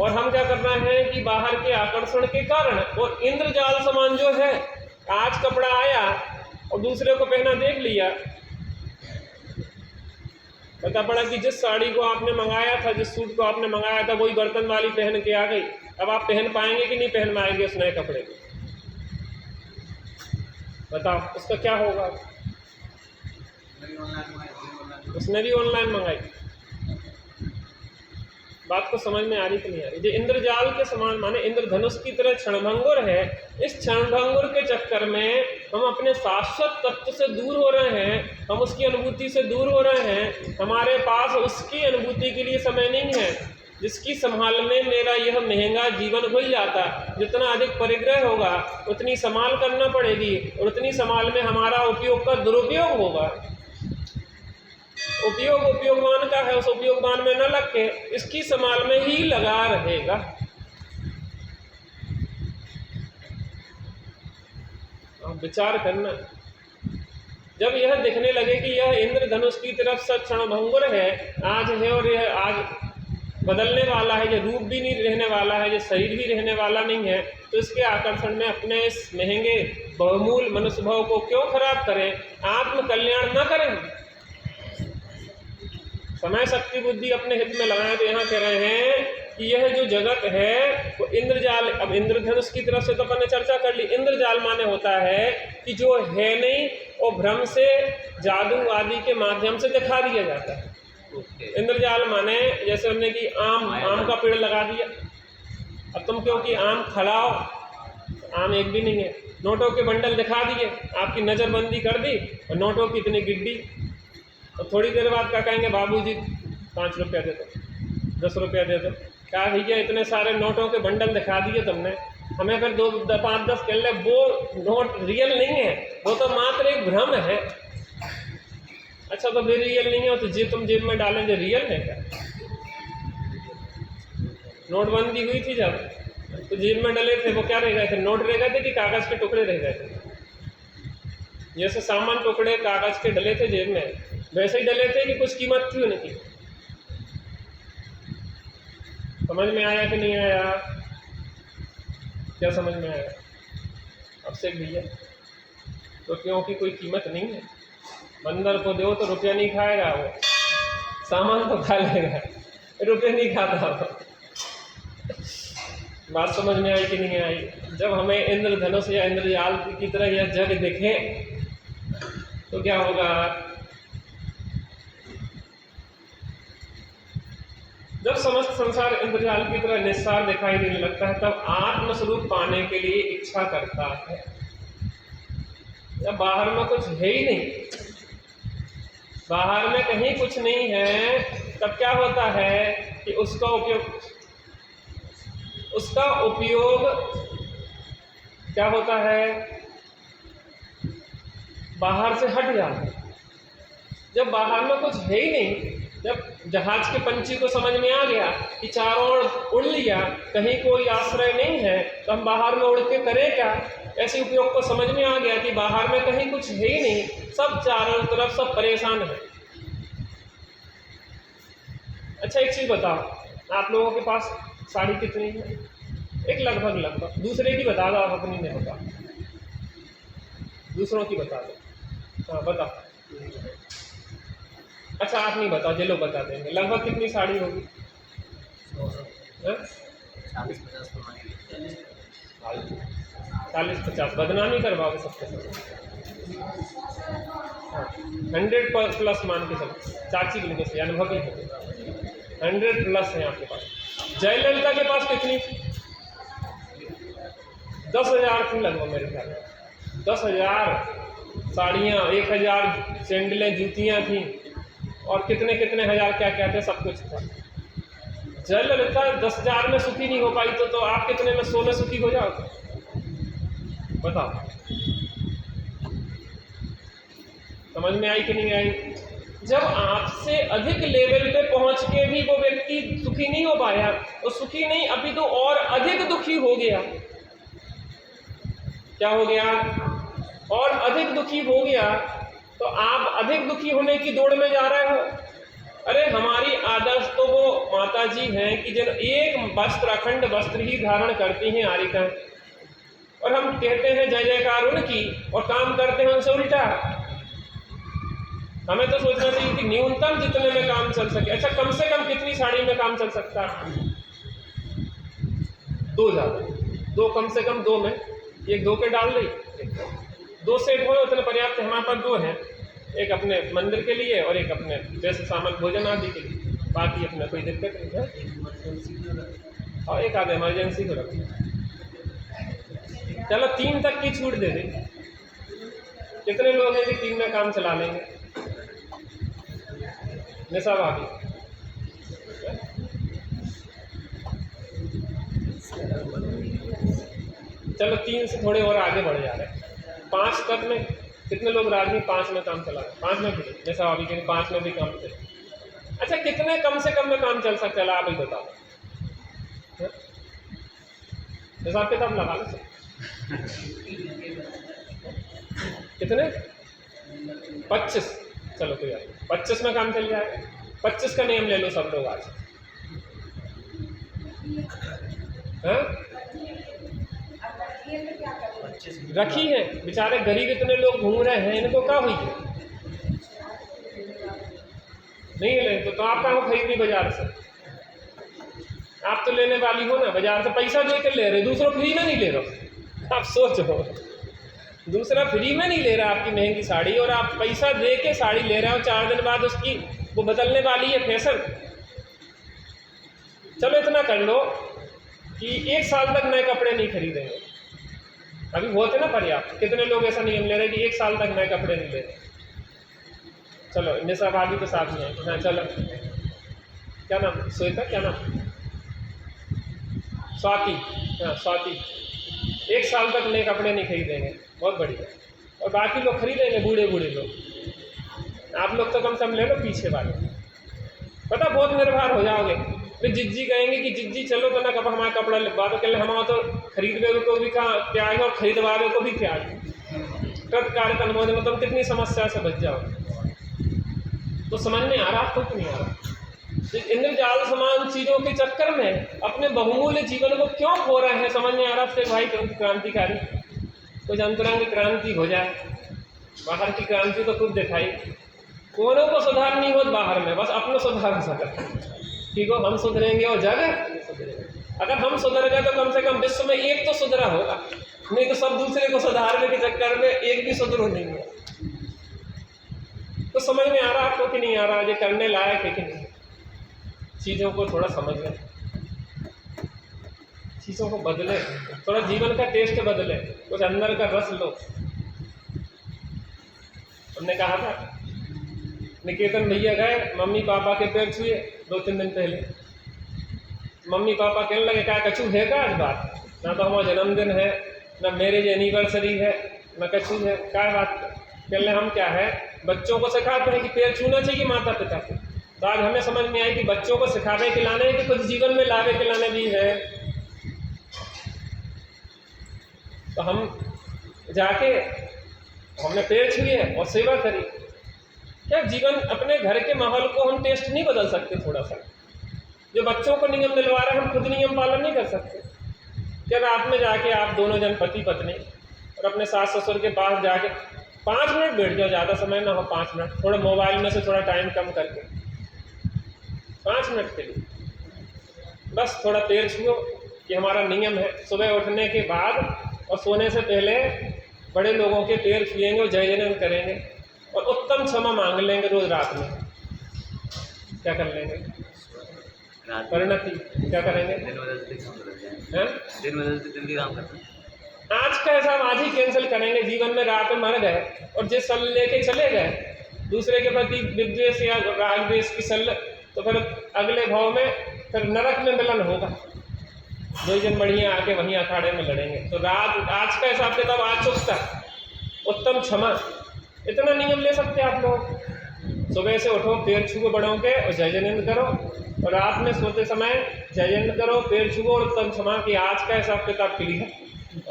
और हम क्या कर रहे हैं कि बाहर के आकर्षण के कारण, और इंद्रजाल समान जो है, आज कपड़ा आया और दूसरे को पहना देख लिया, पता पड़ा कि जिस साड़ी को आपने मंगाया था, जिस सूट को आपने मंगाया था, वही बर्तन वाली पहन के आ गई। अब आप पहन पाएंगे कि नहीं पहन पाएंगे उस नए कपड़े को? बताओ उसका क्या होगा? उसने भी ऑनलाइन मंगाई। बात को समझ में आ रही कि नहीं आ रही? जो इंद्रजाल के समान माने इंद्रधनुष की तरह क्षणभंगुर है, इस क्षणभंगुर के चक्कर में हम अपने शाश्वत तत्व से दूर हो रहे हैं, हम उसकी अनुभूति से दूर हो रहे हैं। हमारे पास उसकी अनुभूति के लिए समय नहीं है, जिसकी संभाल में मेरा यह महंगा जीवन भूल जाता। जितना अधिक परिग्रह होगा उतनी संभाल करना पड़ेगी और उतनी संभाल में हमारा उपयोग का दुरुपयोग होगा। उपयोग उपयोगवान का है, उस उपयोगवान में न लग के इसकी संभाल में ही लगा रहेगा। आप विचार करना, जब यह दिखने लगे कि यह इंद्रधनुष की तरफ से क्षणभंगुर है, आज है और यह आज बदलने वाला है, यह रूप भी नहीं रहने वाला है, यह शरीर भी रहने वाला नहीं है, तो इसके आकर्षण में अपने इस महंगे बहुमूल मनुष्य भाव को क्यों खराब करें? आत्म कल्याण न करें, समय शक्ति बुद्धि अपने हित में लगाएं। तो यहाँ कह रहे हैं कि यह जो जगत है वो इंद्रजाल, अब इंद्रधनुष की तरफ से तो अपन ने चर्चा कर ली। इंद्रजाल माने होता है कि जो है नहीं और भ्रम से, जादू आदि के माध्यम से दिखा दिया जाता है। इंद्रजाल माने जैसे हमने कि आम का पेड़ लगा दिया, अब तुम क्योंकि आम खिलाओ, आम एक भी नहीं है। नोटों के बंडल दिखा दिए, आपकी नज़रबंदी कर दी और नोटों की इतनी गिड्डी, और थोड़ी देर बाद क्या कहेंगे, बाबूजी 5 रुपया दे दो, 10 रुपया दे दो। क्या भैया इतने सारे नोटों के बंडल दिखा दिए तुमने, हमें फिर 2, 5, 10 कह ले, वो नोट रियल नहीं है, वो तो मात्र एक भ्रम है। अच्छा तो फिर रियल नहीं है तो तुम जेब में डालेंगे, रियल है क्या? नोटबंदी हुई थी जब, तो जेब में डले थे वो क्या रह गए थे, नोट रह गए थे कि कागज़ के टुकड़े रह गए थे? जैसे सामान टुकड़े कागज़ के डले थे जेब में, वैसे ही डले थे कि कुछ कीमत थी उनकी। समझ में आया कि नहीं आया? क्या समझ में आया? अब से भैया तो क्योंकि कोई कीमत नहीं है, बंदर को दो तो रुपया नहीं खाएगा, वो सामान तो खा लेगा, रुपये नहीं खाता वो। बात समझ में आई कि नहीं आई? जब हमें इंद्रधनुष या इंद्रजाल की तरह यह जग दिखे तो क्या होगा? जब समस्त संसार इंद्रजाल की तरह निस्सार दिखाई देने लगता है, तब आत्मस्वरूप पाने के लिए इच्छा करता है। जब बाहर में कुछ है ही नहीं, बाहर में कहीं कुछ नहीं है, तब क्या होता है कि उसका उपयोग क्या होता है, बाहर से हट जाता है। जब बाहर में कुछ है ही नहीं, जब जहाज के पंछी को समझ में आ गया कि चारों ओर उड़ लिया, कहीं कोई आश्रय नहीं है, तो हम बाहर में उड़ के करें क्या, ऐसे उपयोग को समझ में आ गया कि बाहर में कहीं कुछ है ही नहीं, सब चारों तरफ सब परेशान है। अच्छा एक चीज़ बताओ, आप लोगों के पास साड़ी कितनी है? एक लगभग, दूसरे की बता दो, आप अपनी नहीं बता, दूसरों की बता दो। हाँ बताओ। अच्छा आप नहीं बता, ये लोग बता देंगे। लगभग कितनी साड़ी होगी? 40-50। बदनामी करवाओगे सबके साथ। हाँ 100+ मान के चलो, चाची के लिए अनुभवी है, 100+ है आपके पास। जयललिता के पास कितनी? 10,000 थी लगभग मेरे ख्याल में। 10,000 साड़ियाँ, 1,000 सैंडलें, जूतियाँ थी, और कितने कितने हजार क्या क्या थे, सब कुछ था। जयललिता 10,000 में सुखी नहीं हो पाई, तो आप कितने में 100 में सुखी हो जाओगे? बताओ, समझ में आई कि नहीं आई? जब आपसे अधिक लेवल पे पहुंच के भी वो व्यक्ति सुखी नहीं हो पाया, तो सुखी नहीं, अभी तो और अधिक दुखी हो गया। क्या हो गया? और अधिक दुखी हो गया, तो आप अधिक दुखी होने की दौड़ में जा रहे हो। अरे हमारी आदर्श तो वो माता जी हैं कि जिन एक वस्त्र, अखंड वस्त्र ही धारण करती हैं आरिकाएं, और हम कहते हैं जय जयकार उनकी, और काम करते हैं उनसे उल्टा। हमें तो सोचना चाहिए कि न्यूनतम जितने में काम चल सके। अच्छा कम से कम कितनी साड़ी में काम चल सकता है? 2 ज़्यादा, 2 कम से कम 2 में, एक 2 के डाल दी, 2 सेट हो उतने पर्याप्त है। हमारे पास 2 हैं, एक अपने मंदिर के लिए और एक अपने जैसे सामान भोजन आदि के लिए, बाकी अपना कोई दिक्कत नहीं है, और एक आध इमरजेंसी को रखना। चलो 3 तक की छूट दे दें। कितने लोग हैं कि 3 में काम चला लेंगे? निशा भाभी, चलो 3 से थोड़े और आगे बढ़ जा रहे हैं। 5 तक में कितने लोग राजी? 5 में काम चला रहे? 5 में भी, जैसा अभी के 5 में भी काम चले। अच्छा कितने कम से कम में काम चल सकता है? आप ही बताओ, हिसाब किताब लगा लो। कितने? 25। चलो कोई बात नहीं, 25 में काम चल जाएगा। 25 का नियम ले लो सब लोग आज। रखी है, बेचारे गरीब इतने लोग घूम रहे हैं, इनको क्या हुई है? नहीं ले तो आप कहाँ खरीदी बाजार से? आप तो लेने वाली हो ना, बाजार से पैसा दे के ले रहे, दूसरों फ्री में नहीं ले रहे। आप सोचो, दूसरा फ्री में नहीं ले रहा आपकी महंगी साड़ी, और आप पैसा दे के साड़ी ले रहे हो, 4 दिन बाद उसकी वो बदलने वाली है फैशन। चलो इतना कर लो कि 1 साल तक नए कपड़े नहीं खरीदेंगे। अभी बहुत है ना पर्याप्त। कितने लोग ऐसा नियम ले रहे हैं कि 1 साल तक नए कपड़े नहीं ले रहे। चलो निशा भाभी तो साथ में है। हाँ चलो, क्या नाम? श्वेता, क्या नाम? स्वाति। हाँ स्वाति। 1 साल तक नए कपड़े नहीं खरीदेंगे, बहुत बढ़िया। और बाकी लोग खरीदेंगे, बूढ़े बूढ़े लोग। आप लोग तो कम से कम ले लो पीछे वाले। पता बहुत निर्भर हो जाओगे। फिर जिज्जी कहेंगे कि जिज्जी चलो तो ना कब हमारा कपड़ा लिखवा दो, कल हमारा तो खरीदवे को भी कहाँ त्याग और खरीदवावे को भी त्याग। तत्काल अनुमोदन में तुम कितनी समस्या से बच जाओगे। तो समझ में आ रहा आपको कि नहीं आ रहा? इंद्रजाल समान चीज़ों के चक्कर में अपने बहुमूल्य जीवन को क्यों खो रहे हैं, समझ में आ रहा है भाई? क्रांतिकारी कुछ अंतरंग क्रांति हो जाए। बाहर की क्रांति तो खुद दिखाई, कोनों को सुधार नहीं हो बाहर में, बस अपने सुधार हो सके। ठीक हो, हम सुधरेंगे और जग सुधरेंगे। अगर हम सुधर गए तो कम से कम विश्व में एक तो सुधरा होगा, नहीं तो सब दूसरे को सुधारने के चक्कर में एक भी सुधर नहीं है। तो समझ में आ रहा आपको कि नहीं आ रहा? ये करने लायक है कि नहीं? चीज़ों को थोड़ा समझ लें, चीज़ों को बदले, थोड़ा जीवन का टेस्ट बदले, कुछ अंदर का रस लो। हमने कहा था निकेतन भैया गए, मम्मी पापा के पैर छुए 2-3 दिन पहले। मम्मी पापा कहने लगे क्या कछु है का आज बात? ना तो हमारा जन्मदिन है, ना मैरिज एनिवर्सरी है, ना कछु है, क्या बात? कहने हम क्या है, बच्चों को सिखाते हैं कि पैर छूना चाहिए माता पिता को। तो आज हमें समझ में आई कि बच्चों को सिखावे खिलाने कि कुछ जीवन में लावे खिलाने भी है। तो हम जाके हमने पैर छुए और सेवा करी। क्या जीवन अपने घर के माहौल को हम टेस्ट नहीं बदल सकते? थोड़ा सा जो बच्चों को नियम दिलवा रहे हैं, हम खुद नियम पालन नहीं कर सकते? क्या रात में जाके आप दोनों जन पति पत्नी और अपने सास ससुर के पास जाके 5 मिनट बैठ जाओ, ज़्यादा समय ना हो, 5 मिनट, थोड़ा मोबाइल में से थोड़ा टाइम कम करके 5 मिनट के लिए बस थोड़ा पैर छुओ। कि हमारा नियम है सुबह उठने के बाद और सोने से पहले बड़े लोगों के पैर छुएंगे और जय जयन करेंगे और उत्तम क्षमा मांग लेंगे रोज रात में। क्या कर लेंगे? परिणति क्या करेंगे? दिन बदलते दिन की काम करते हैं। आज का हिसाब आज ही कैंसिल करेंगे। जीवन में रात में मर गए और जिस सल लेके चले गए दूसरे के प्रति विद्वेष या राग द्वेष की सल, तो फिर अगले भाव में फिर नरक में मिलन होगा। 2 जन बढ़िया आके वहीं अखाड़े में लड़ेंगे। तो रात आज का हिसाब किताब आज चुकता। उत्तम क्षमा, इतना नियम ले सकते आप लोग। सुबह से उठो, पैर छुओ बड़ों के और जय जयंत करो, और रात में सोते समय जय जयंत करो, पैर छुओ और उत्तम क्षमा की आज का हिसाब किताब क्लियर।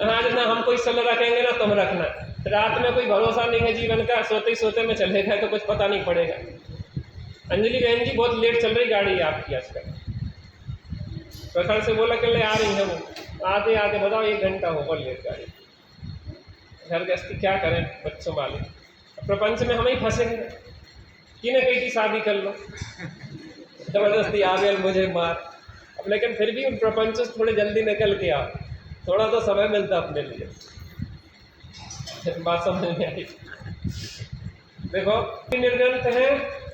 आज ना हम कोई सल रखेंगे ना तुम रखना। रात में कोई भरोसा नहीं है जीवन का, सोते ही सोते में चले गए तो कुछ पता नहीं पड़ेगा। अंजलि बहन जी बहुत लेट चल रही गाड़ी है आपकी आजकल। प्रखर से बोला कि ले आ रही है वो, आते आते बताओ 1 घंटा हो बहुत लेट गाड़ी। घर गृहस्थी क्या करें बच्चों वाले, प्रपंच में हम ही फंसेंगे कि न कहीं की शादी कर लो, जबरदस्ती आ गए मुझे मार। अब लेकिन फिर भी प्रपंच से थोड़े जल्दी निकल के आओ, थोड़ा तो समय मिलता अपने लिए। बात समझ में आई? देखो निर्ग्रंथ है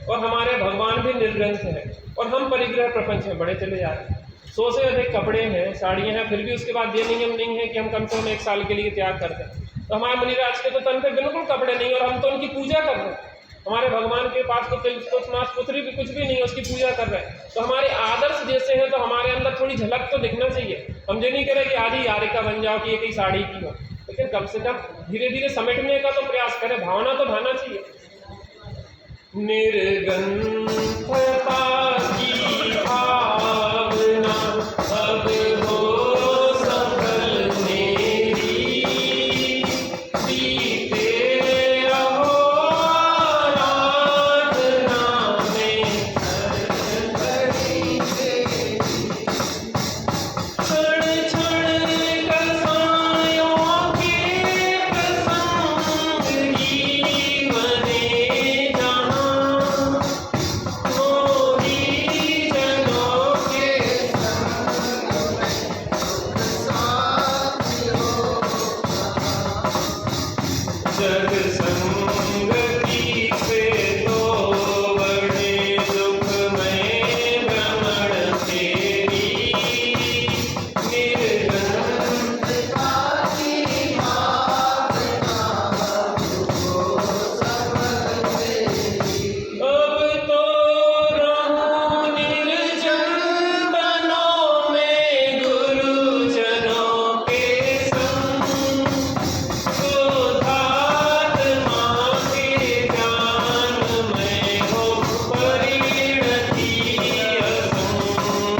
और हमारे भगवान भी निर्ग्रंथ है और हम परिग्रह प्रपंच में बड़े चले जा रहे हैं। 100 से अधिक कपड़े हैं, साड़ियाँ हैं, फिर भी उसके बाद ये नियम नहीं है कि हम कम से कम 1 साल के लिए त्याग करते हैं। तो हमारे मुनिराज के तो तन पे बिल्कुल कपड़े नहीं और हम तो उनकी पूजा कर रहे हैं। हमारे भगवान के पास तो तिल मास पुत्री भी कुछ भी नहीं है, उसकी पूजा कर रहे हैं। तो हमारे आदर्श जैसे हैं तो हमारे अंदर थोड़ी झलक तो दिखना चाहिए। हम ये नहीं करें कि आज ही यारिका बन जाओ कि ये कहीं साड़ी की हो, लेकिन कम से कम धीरे धीरे समेटने का तो प्रयास करें। भावना तो भाना चाहिए। निर्गंथता की भावना अब हो सफल मेरी, सीते रहो आराधना में क्षण क्षण कसायों के प्रसंग जीवने जहाँ मोरी जग संगति से तो बड़े दुखमय भ्रमण तेरी अब तो रहूं निर्जन वनों में गुरुजनों के संग सुधात्मा के ज्ञान में हो परिणति असंग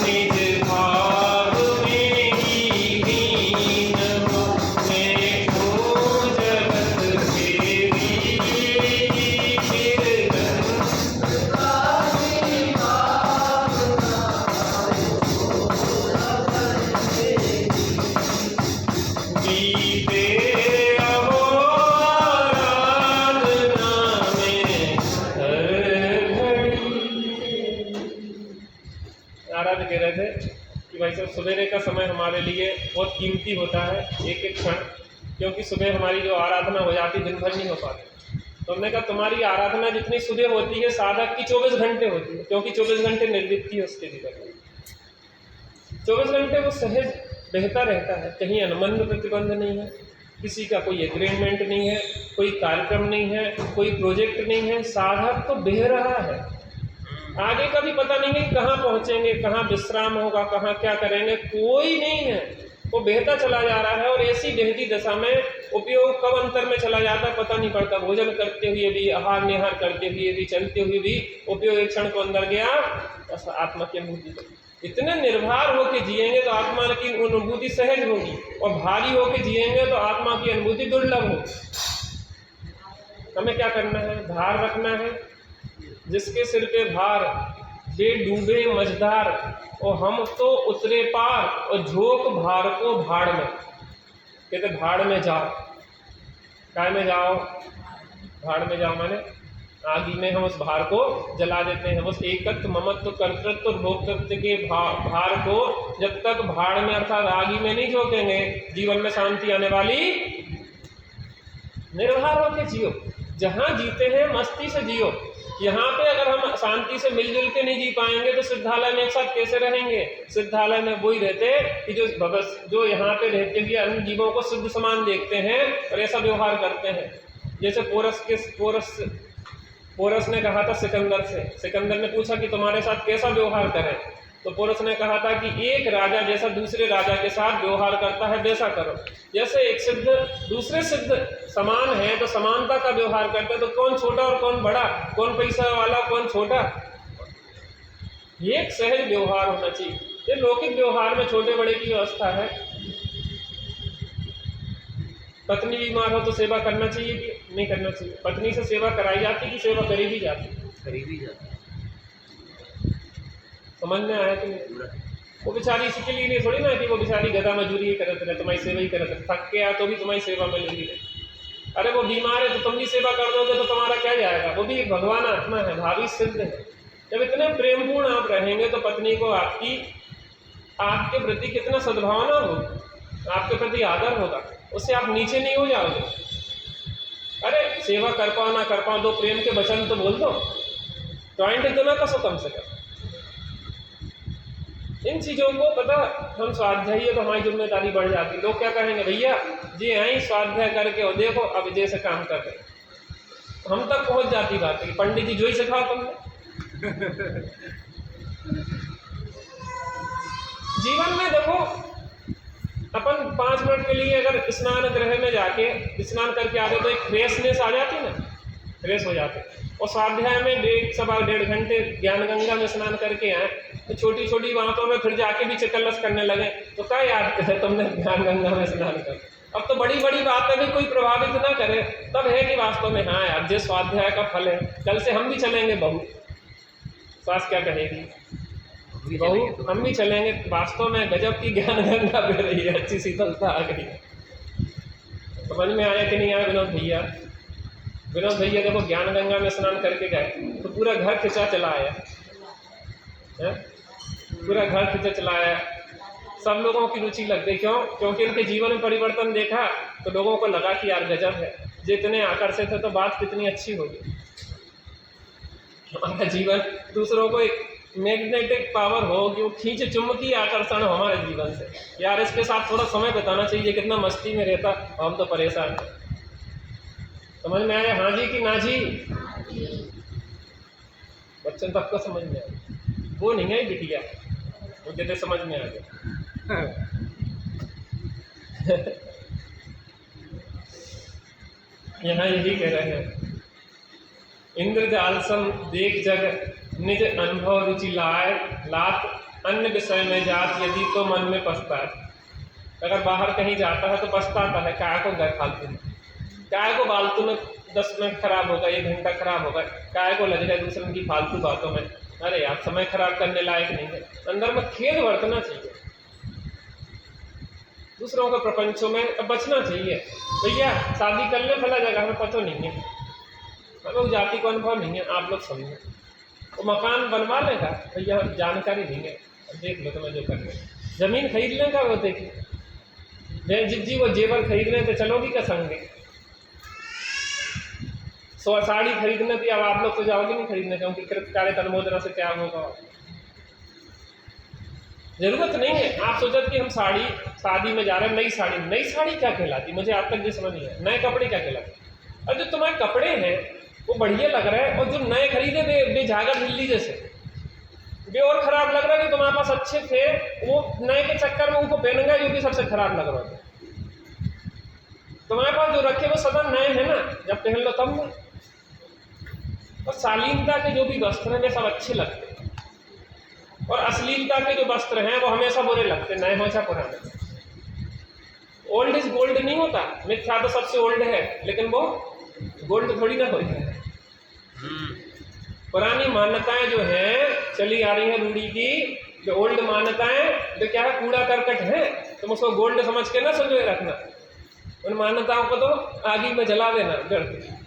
निज भाव में ही हीन हो मैं हूँ जगत सेवी बीते अहो आराधना में हर घड़ी। आराध्य कह रहे थे कि भाई साहब सवेरे का समय हमारे लिए बहुत कीमती होता है, एक एक क्षण, क्योंकि सुबह हमारी जो आराधना हो जाती दिन भर नहीं हो पाती। तो हमने कहा तुम्हारी आराधना जितनी सुबह होती है साधक की 24 घंटे होती है, क्योंकि 24 घंटे निर्लिप्ति है उसके भीतर। 24 घंटे वो सहज बहता रहता है, कहीं अनुबंध प्रतिबंध नहीं है, किसी का कोई एग्रीमेंट नहीं है, कोई कार्यक्रम नहीं है, कोई प्रोजेक्ट नहीं है, साधक तो बह रहा है। आगे का भी पता नहीं है कहाँ पहुँचेंगे, कहाँ विश्राम होगा, कहाँ क्या करेंगे, कोई नहीं है, वो बहता चला जा रहा है। और ऐसी बहती दशा में उपयोग कब अंतर में चला जाता है पता नहीं पड़ता। भोजन करते हुए भी, आहार निहार करते हुए भी, चलते हुए भी उपयोग एक क्षण को अंदर गया, बस आत्मा की अनुभूति। इतने निर्भर होके जिएंगे तो आत्मा की अनुभूति सहज होगी, और भारी होके जिएंगे तो आत्मा की अनुभूति दुर्लभ होगी। हमें क्या करना है? भार रखना है। जिसके सिर पे भार वे डूबे मझधार, और हम तो उतरे पार, और झोंक भार को भाड़ में। कहते भाड़ में जाओ, काय में जाओ? भाड़ में जाओ माने आदि में हम उस भार को जला देते हैं। उस एकत्व ममत्व कर्तृत्व भोक्तृत्व के भार को जब तक भाड़ में अर्थात आगी में नहीं झोंकेंगे, जीवन में शांति आने वाली। निर्भर होकर जियो, जहाँ जीते हैं मस्ती से जियो। यहाँ पे अगर हम शांति से मिलजुल के नहीं जी पाएंगे तो सिद्धालय में एक साथ कैसे रहेंगे? सिद्धालय में वही रहते कि जो यहाँ पे रहते हुए अन्य जीवों को शुद्ध समान देखते हैं और ऐसा व्यवहार करते हैं। जैसे पोरस ने कहा था सिकंदर ने पूछा कि तुम्हारे साथ कैसा व्यवहार करें? तो पोरस ने कहा था कि एक राजा जैसा दूसरे राजा के साथ व्यवहार करता है वैसा करो। जैसे एक सिद्ध दूसरे सिद्ध समान है तो समानता का व्यवहार करते हैं, तो कौन छोटा और कौन बड़ा, कौन पैसा वाला कौन छोटा, ये एक सहज व्यवहार होना चाहिए। ये लौकिक व्यवहार में छोटे बड़े की व्यवस्था है। पत्नी बीमार हो तो सेवा करना चाहिए कि नहीं करना चाहिए? पत्नी से सेवा कराई जाती कि सेवा करी भी जाती? करी भी जाती। समझ में आया कि नहीं? वो बेचारी इसी के लिए नहीं थोड़ी ना कि वो बेचारी गधा मजूरी ही करते रहे, तुम्हारी सेवा ही करते रहे, थक के आया तो भी तुम्हारी सेवा में लगी रहे। अरे वो बीमार है तो तुम भी सेवा कर दोगे तो तुम्हारा क्या जाएगा? वो भी एक भगवान आत्मा है, भावी सिद्ध है। जब इतने प्रेमपूर्ण आप रहेंगे तो पत्नी को आपके प्रति कितना सद्भावना होगी, आपके प्रति आदर होगा, उससे आप नीचे नहीं हो जाओगे। अरे सेवा कर पाओ ना कर पाओ, दो प्रेम के वचन तो बोल दो, टॉइंट तो ना कसो कम से कम। इन चीज़ों को पता हम स्वाध्यायी है तो हमारी जिम्मेदारी बढ़ जाती है। लोग क्या कहेंगे? भैया जी आई स्वाध्याय करके और देखो अब विजय से काम कर रहे, हम तक पहुंच जाती बात है। पंडित जी जो ही सिखाओ तुमने। जीवन में देखो अपन 5 मिनट के लिए अगर स्नान गृह में जाके स्नान करके आते तो एक फ्रेशनेस आ जाती ना, फ्रेश हो जाते। और स्वाध्याय में 1.5 घंटे ज्ञान गंगा में स्नान करके आए तो छोटी छोटी बातों में फिर जाके भी चिकलस करने लगे तो क्या याद है तुमने ज्ञान गंगा में स्नान कर। अब तो बड़ी बड़ी बातें भी कोई प्रभावित ना करे, तब है कि वास्तव में हाँ यार जिस स्वाध्याय का फल है, कल से हम भी चलेंगे बहू, सास क्या कहेगी, बहू हम भी चलेंगे, वास्तव में गजब की ज्ञान गंगा बह रही है, अच्छी शीतलता आ गई। समझ में आया कि नहीं आया विनोद भैया? विनोद भैया देखो ज्ञान गंगा में स्नान करके गए तो पूरा घर खिंचा चला आया है, पूरा घर खिंचा चला आया। सब लोगों की रुचि लग गई। क्यों? क्योंकि इनके जीवन में परिवर्तन देखा तो लोगों को लगा कि यार गजब है, जितने आकर्षित है तो बात कितनी अच्छी होगी। हमारा जीवन दूसरों को एक मैग्नेटिक पावर हो कि वो खींच चुंबकीय आकर्षण हो हमारे जीवन से, यार इसके साथ थोड़ा समय बिताना चाहिए, कितना मस्ती में रहता, हम तो परेशान हैं। समझ में आया? हाँ जी कि ना जी? बच्चों तक को समझ में आया, वो नहीं है बिटिया, वो कहते समझ में आ गया। यहाँ यही कह रहे हैं, इंद्रजालसम देख जग निज अनुभव रुचि लाए, लात अन्य विषय में जात यदि तो मन में पछताए। अगर बाहर कहीं जाता है तो पछताता है, काय को गए फालतू में, काय को फालतू में 10 मिनट खराब होगा, 1 घंटा खराब होगा, काय को लग रहा है दूसरों की फालतू बातों में। अरे यार समय खराब करने लायक नहीं है, अंदर में खेद बरतना चाहिए, दूसरों के प्रपंचों में बचना चाहिए। भैया शादी कर ले फला जगह में, पता नहीं है, हमें उस जाति को अनुभव नहीं है, आप लोग समझे। वो मकान बनवा लेगा भैया, जानकारी नहीं है, देख लो तुम्हें जो करना है। जमीन खरीद लेगा वो देखिए, जी वो जेवर खरीद लें तो चलोगी क्या संगे? साड़ी खरीदने थी, अब आप लोग तो जाओगे नहीं खरीदने, क्योंकि कृतकार्य अनुमोदना से क्या होगा, जरूरत नहीं है। आप सोचते कि हम शादी में जा रहे हैं, नई साड़ी क्या कहलाती, मुझे आज तक ये समझ नहीं है, नए कपड़े क्या कहलाते? और जो तुम्हारे कपड़े हैं वो बढ़िया लग रहा है, और जो नए खरीदे बेझागर हिल्ली जैसे, वे और खराब लग रहा है कि तुम्हारे पास अच्छे थे, वो नए के चक्कर में उनको पहनेंगे जो भी सबसे खराब लग रहा है। तुम्हारे पास जो रखे वो सदा नए हैं ना, जब पहन लो तब ना। और शालीनता के जो भी वस्त्र हैं वे सब अच्छे लगते हैं, और अश्लीलता के जो वस्त्र हैं वो हमेशा बुरे लगते हैं, नए हो चाहे पुराने। ओल्ड इज गोल्ड नहीं होता, मिथ्या तो सबसे ओल्ड है, लेकिन वो गोल्ड थोड़ी ना होती है। पुरानी मान्यताएं जो हैं चली आ रही हैं रूढ़ी की, जो ओल्ड मान्यताएं जो क्या है, कूड़ा करकट है, तुम उसको गोल्ड समझ के ना संजोए रखना, उन मान्यताओं को तो आगी में जला देना व्यर्थ।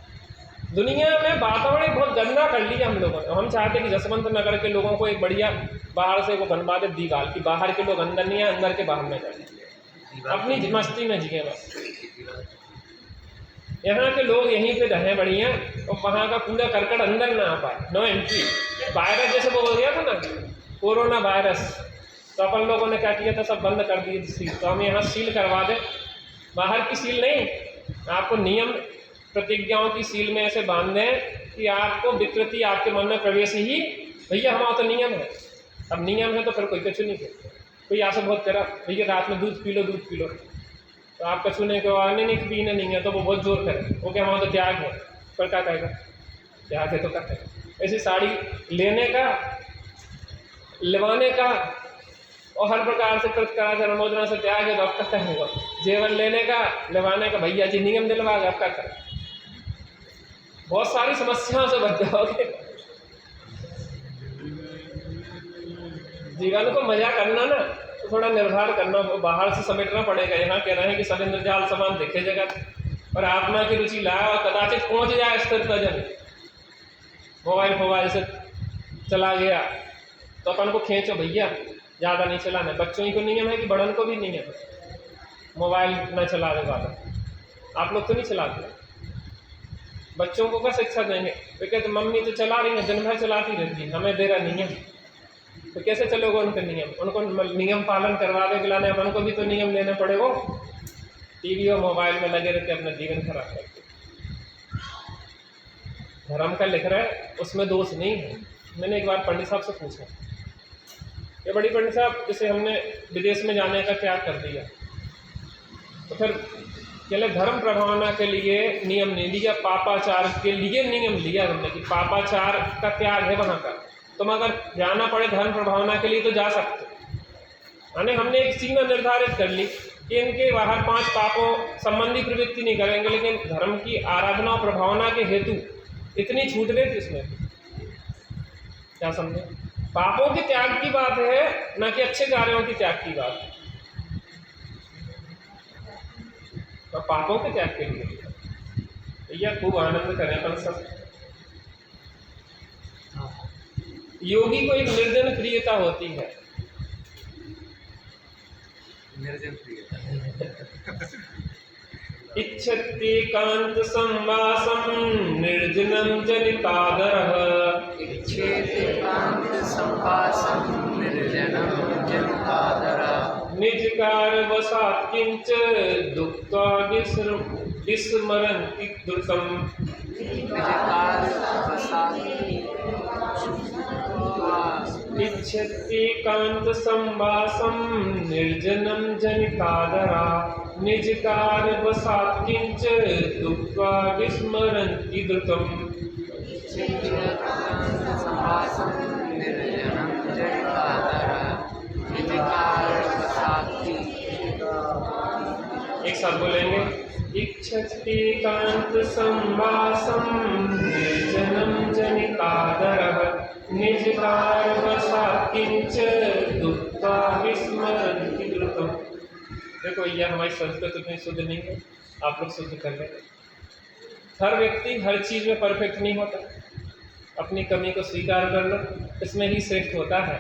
दुनिया में वातावरण बहुत गंदा कर लिया हम लोगों ने। हम चाहते कि जसवंत नगर के लोगों को एक बढ़िया बाहर से वो बनवा दे दीवार की, बाहर के लोग अंदर नहीं है, अंदर के बाहर में जाए, अपनी मस्ती में जिए बस। यहाँ के लोग यहीं पे रहें बढ़िया, और वहाँ का कूड़ा करकट अंदर ना आ पाए, नो एंट्री। वायरस जैसे वो हो गया था ना, कोरोना वायरस, तो अपन लोगों ने क्या किया था, सब बंद कर दिए सील। तो हम यहाँ सील करवा दें, बाहर की सील नहीं, आपको नियम प्रतिज्ञाओं की सील में ऐसे बांध दें कि आपको विकृति आपके मन में प्रवेश ही, भैया हमारा तो नियम है, अब नियम है तो फिर कोई कुछ नहीं कहता। कोई आपसे बहुत करा भैया रात में दूध पी लो, तो आप कछु नहीं कहो, नहीं पीने नहीं है, तो वो बहुत जोर करे, वो क्या हमारा तो त्याग है, पर क्या कहेगा, त्याग है तो क्या कहेगा। ऐसी साड़ी लेने का, लिवाने का, और हर प्रकार से कृतकार्य अनुमोदना से त्याग है तो आपका क्या होगा। जेवर लेने का, लिवाने का, भैया जी नियम दिलवाएगा, आपका करें, बहुत सारी समस्याओं से बच जाओगे। जीवन को मजा करना ना, तो थोड़ा निर्भर करना, बाहर से समेटना पड़ेगा। यहाँ कह रहे हैं कि सब इंद्रजाल समान दिखे जगत, पर आत्मा की रुचि लाए और कदाचित पहुंच जाए स्थिर तजन। मोबाइल से चला गया तो अपन को खींचो भैया, ज़्यादा नहीं चलाना। बच्चों ही को नियम है कि बड़न को भी नियम है, मोबाइल न चला रहे ज़्यादा। आप लोग तो नहीं चलाते, बच्चों को क्या शिक्षा देंगे? तो कहते मम्मी तो चला रही है, दिन भर चलाती रहती है, हमें दे रहा नहीं है, तो कैसे चलोगे उनके नियम? उनको नियम पालन करवा दे लाने, अपन को भी तो नियम लेने पड़ेगा। टीवी और मोबाइल में लगे रहते अपना जीवन खराब करते। धर्म का लिख रहा है, उसमें दोष नहीं है। मैंने एक बार पंडित साहब से पूछा, ये बड़ी पंडित साहब जैसे हमने विदेश में जाने का त्याग कर दिया, तो फिर चले धर्म प्रभावना के लिए नियम नहीं लिया, पापाचार के लिए नियम लिया हमने कि पापाचार का त्याग है वहाँ का। तुम अगर जाना पड़े धर्म प्रभावना के लिए तो जा सकते, यानी हमने एक सीमा निर्धारित कर ली कि इनके बाहर 5 पापों संबंधी प्रवृत्ति नहीं करेंगे, लेकिन धर्म की आराधना और प्रभावना के हेतु इतनी छूट गई थी इसमें। क्या समझे? पापों के त्याग की बात है, ना कि अच्छे कार्यों की त्याग की बात है। तो पापों के त्याग के लिए भैया खूब आनंद करें अपन सब। योगी को एक निर्जन प्रियता होती है, निर्जन प्रिय। इच्छत्येकांत संवासम निर्जनम जनितादरः इच्छेदेकांत संवासम निर्जनम जनितादरः निजकार वसात् किंच दुक्त्वा विस्मरन्ति द्रुतम् निजकार वसाति इच्छत्येकांत संवासम निर्जनम जनितादरा निजकार वसात् किंच दुक्त्वा विस्मरन्ति द्रुतम् संवासम निर्जनम जनितादरः निजकार वसाति। एक साथ बोलेंगे। इच्छत्येकांत संवासम निर्जनम जनितादरः निजकार वसात् किंच दुक्त्वा विस्मरन्ति द्रुतम्। देखो यह हमारी संस्कृत उतनी शुद्ध नहीं है, आप लोग शुद्ध कर लें। हर व्यक्ति हर चीज़ में परफेक्ट नहीं होता, अपनी कमी को स्वीकार कर लो, इसमें ही श्रेष्ठ होता है।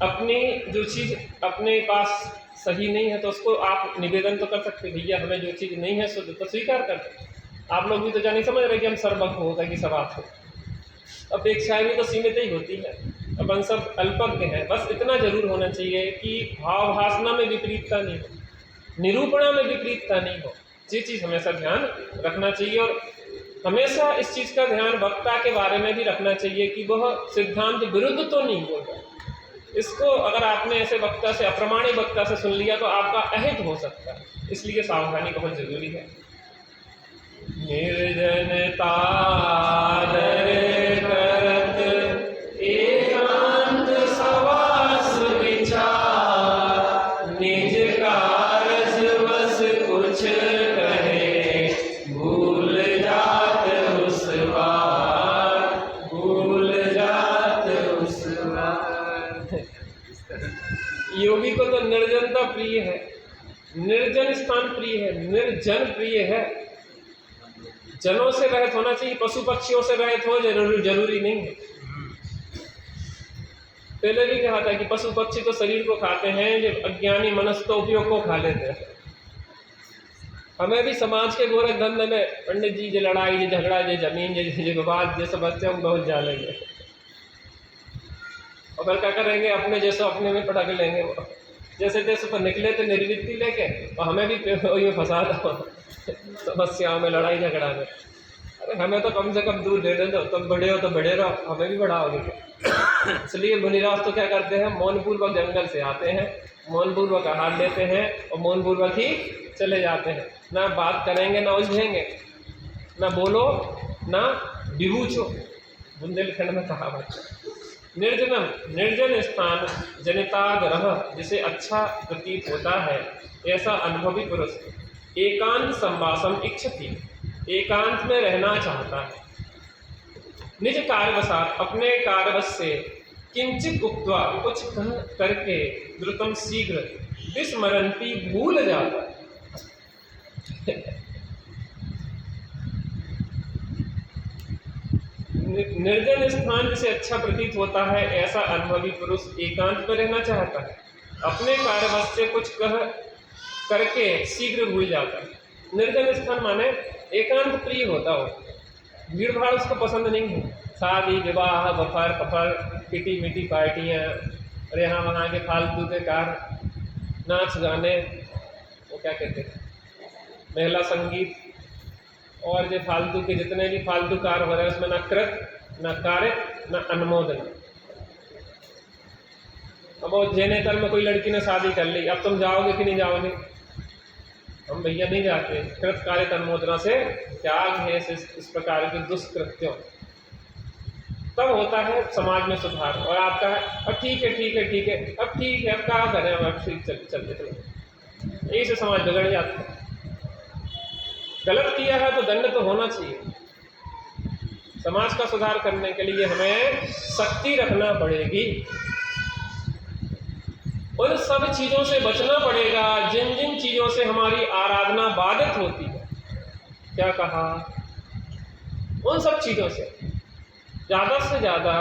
अपनी जो चीज़ अपने पास सही नहीं है तो उसको आप निवेदन तो कर सकते, भैया हमें जो चीज़ नहीं है शुद्ध, तो स्वीकार कर दो। आप लोग भी तो जान नहीं समझ रहे कि हम सर्वज्ञ होता कि सब आप हो। अपेक्षाएं भी तो सीमित ही होती है, अपन सब अल्पज्ञ हैं। बस इतना जरूर होना चाहिए कि भाव भाषणा में विपरीतता नहीं हो, निरूपणा में विपरीतता नहीं हो। ये चीज़ हमेशा ध्यान रखना चाहिए। और हमेशा इस चीज़ का ध्यान वक्ता के बारे में भी रखना चाहिए कि वह सिद्धांत विरुद्ध तो नहीं बोल रहा। इसको अगर आपने ऐसे वक्ता से, अप्रमाणिक वक्ता से सुन लिया तो आपका अहित हो सकता है, इसलिए सावधानी बहुत जरूरी है। निर्जनता करत एकांत सवास विचार निज कारज बस कुछ कहे भूल जात उस बार, भूल जात उस बार। योगी को तो निर्जनता प्रिय है, निर्जन स्थान प्रिय है, निर्जन प्रिय है। जनों से रहित होना चाहिए, पशु पक्षियों से रहित हो जरूरी नहीं है। पहले भी कहा था कि पशु पक्षी तो शरीर को खाते हैं, जब अज्ञानी मनुष्य तो उपयोग को खा लेते हैं। हमें भी समाज के गोरख धंधे में पंडित जी, जो लड़ाई, जो झगड़ा, जो जमीन, जो विवाद, जो समस्या हम बहुत जानेंगे। और फिर क्या करेंगे, अपने जैसे अपने में पटक लेंगे। वो जैसे तैसे पर निकले तो निर्वृत्ति लेके, और हमें भी फंसा दो समस्याओं में, लड़ाई झगड़ा में। अरे हमें तो कम से कम दूर दे दो, तुम बड़े हो तो बड़े रहो, हमें भी बढ़ाओगे। इसलिए मुनिराज तो क्या करते हैं, मौनपूर्वक जंगल से आते हैं, मौनपूर्वक आहार लेते हैं और मौनपूर्वक ही चले जाते हैं। ना बात करेंगे, ना उलझेंगे, ना बोलो, ना विभूचो। बुंदेलखंड में कहावत। निर्जनम, निर्जन स्थान जनितादरः, जिसे अच्छा प्रतीत होता है ऐसा अनुभवी पुरुष एकांत संवासम इच्छति, एकांत में रहना चाहता है। निज कार्यवशात, अपने कार्यवश से किंचित उक्त्वा, कुछ कह करके द्रुतम शीघ्र विस्मरन्ति, भूल जाता है। निर्जन स्थान जिसे अच्छा प्रतीत होता है ऐसा अनुभवी पुरुष एकांत में रहना चाहता है, अपने कार्यवश से कुछ कह करके शीघ्र भूल जाता है। निर्जन स्थान माने एकांत प्रिय होता हो, भीड़ भाड़ उसको पसंद नहीं है। शादी विवाह, बफर कफर, किटी मिटी पार्टियाँ और यहाँ वहाँ के फालतू के कार, नाच गाने, वो क्या कहते हैं, महिला संगीत, और जो फालतू के जितने भी फालतू कार हो रहे हैं उसमें ना कृत, ना कार्य, ना अनुमोदन। अब वो जैनेतर में कोई लड़की ने शादी कर ली, अब तुम जाओगे कि नहीं जाओगे? हम भैया नहीं जाते। कृत कार्य अनुमोदना से त्याग है इस प्रकार के दुष्कृत्यों, तब होता है समाज में सुधार। और आपका अब ठीक है, ठीक है, ठीक है, अब ठीक है, अब क्या करें, अब ठीक चलते चलो, यही से समाज बिगड़ जाता है। गलत किया है तो दंड तो होना चाहिए। समाज का सुधार करने के लिए हमें शक्ति रखना पड़ेगी, उन सब चीज़ों से बचना पड़ेगा जिन जिन चीज़ों से हमारी आराधना बाधित होती है। क्या कहा? उन सब चीज़ों से ज़्यादा से ज़्यादा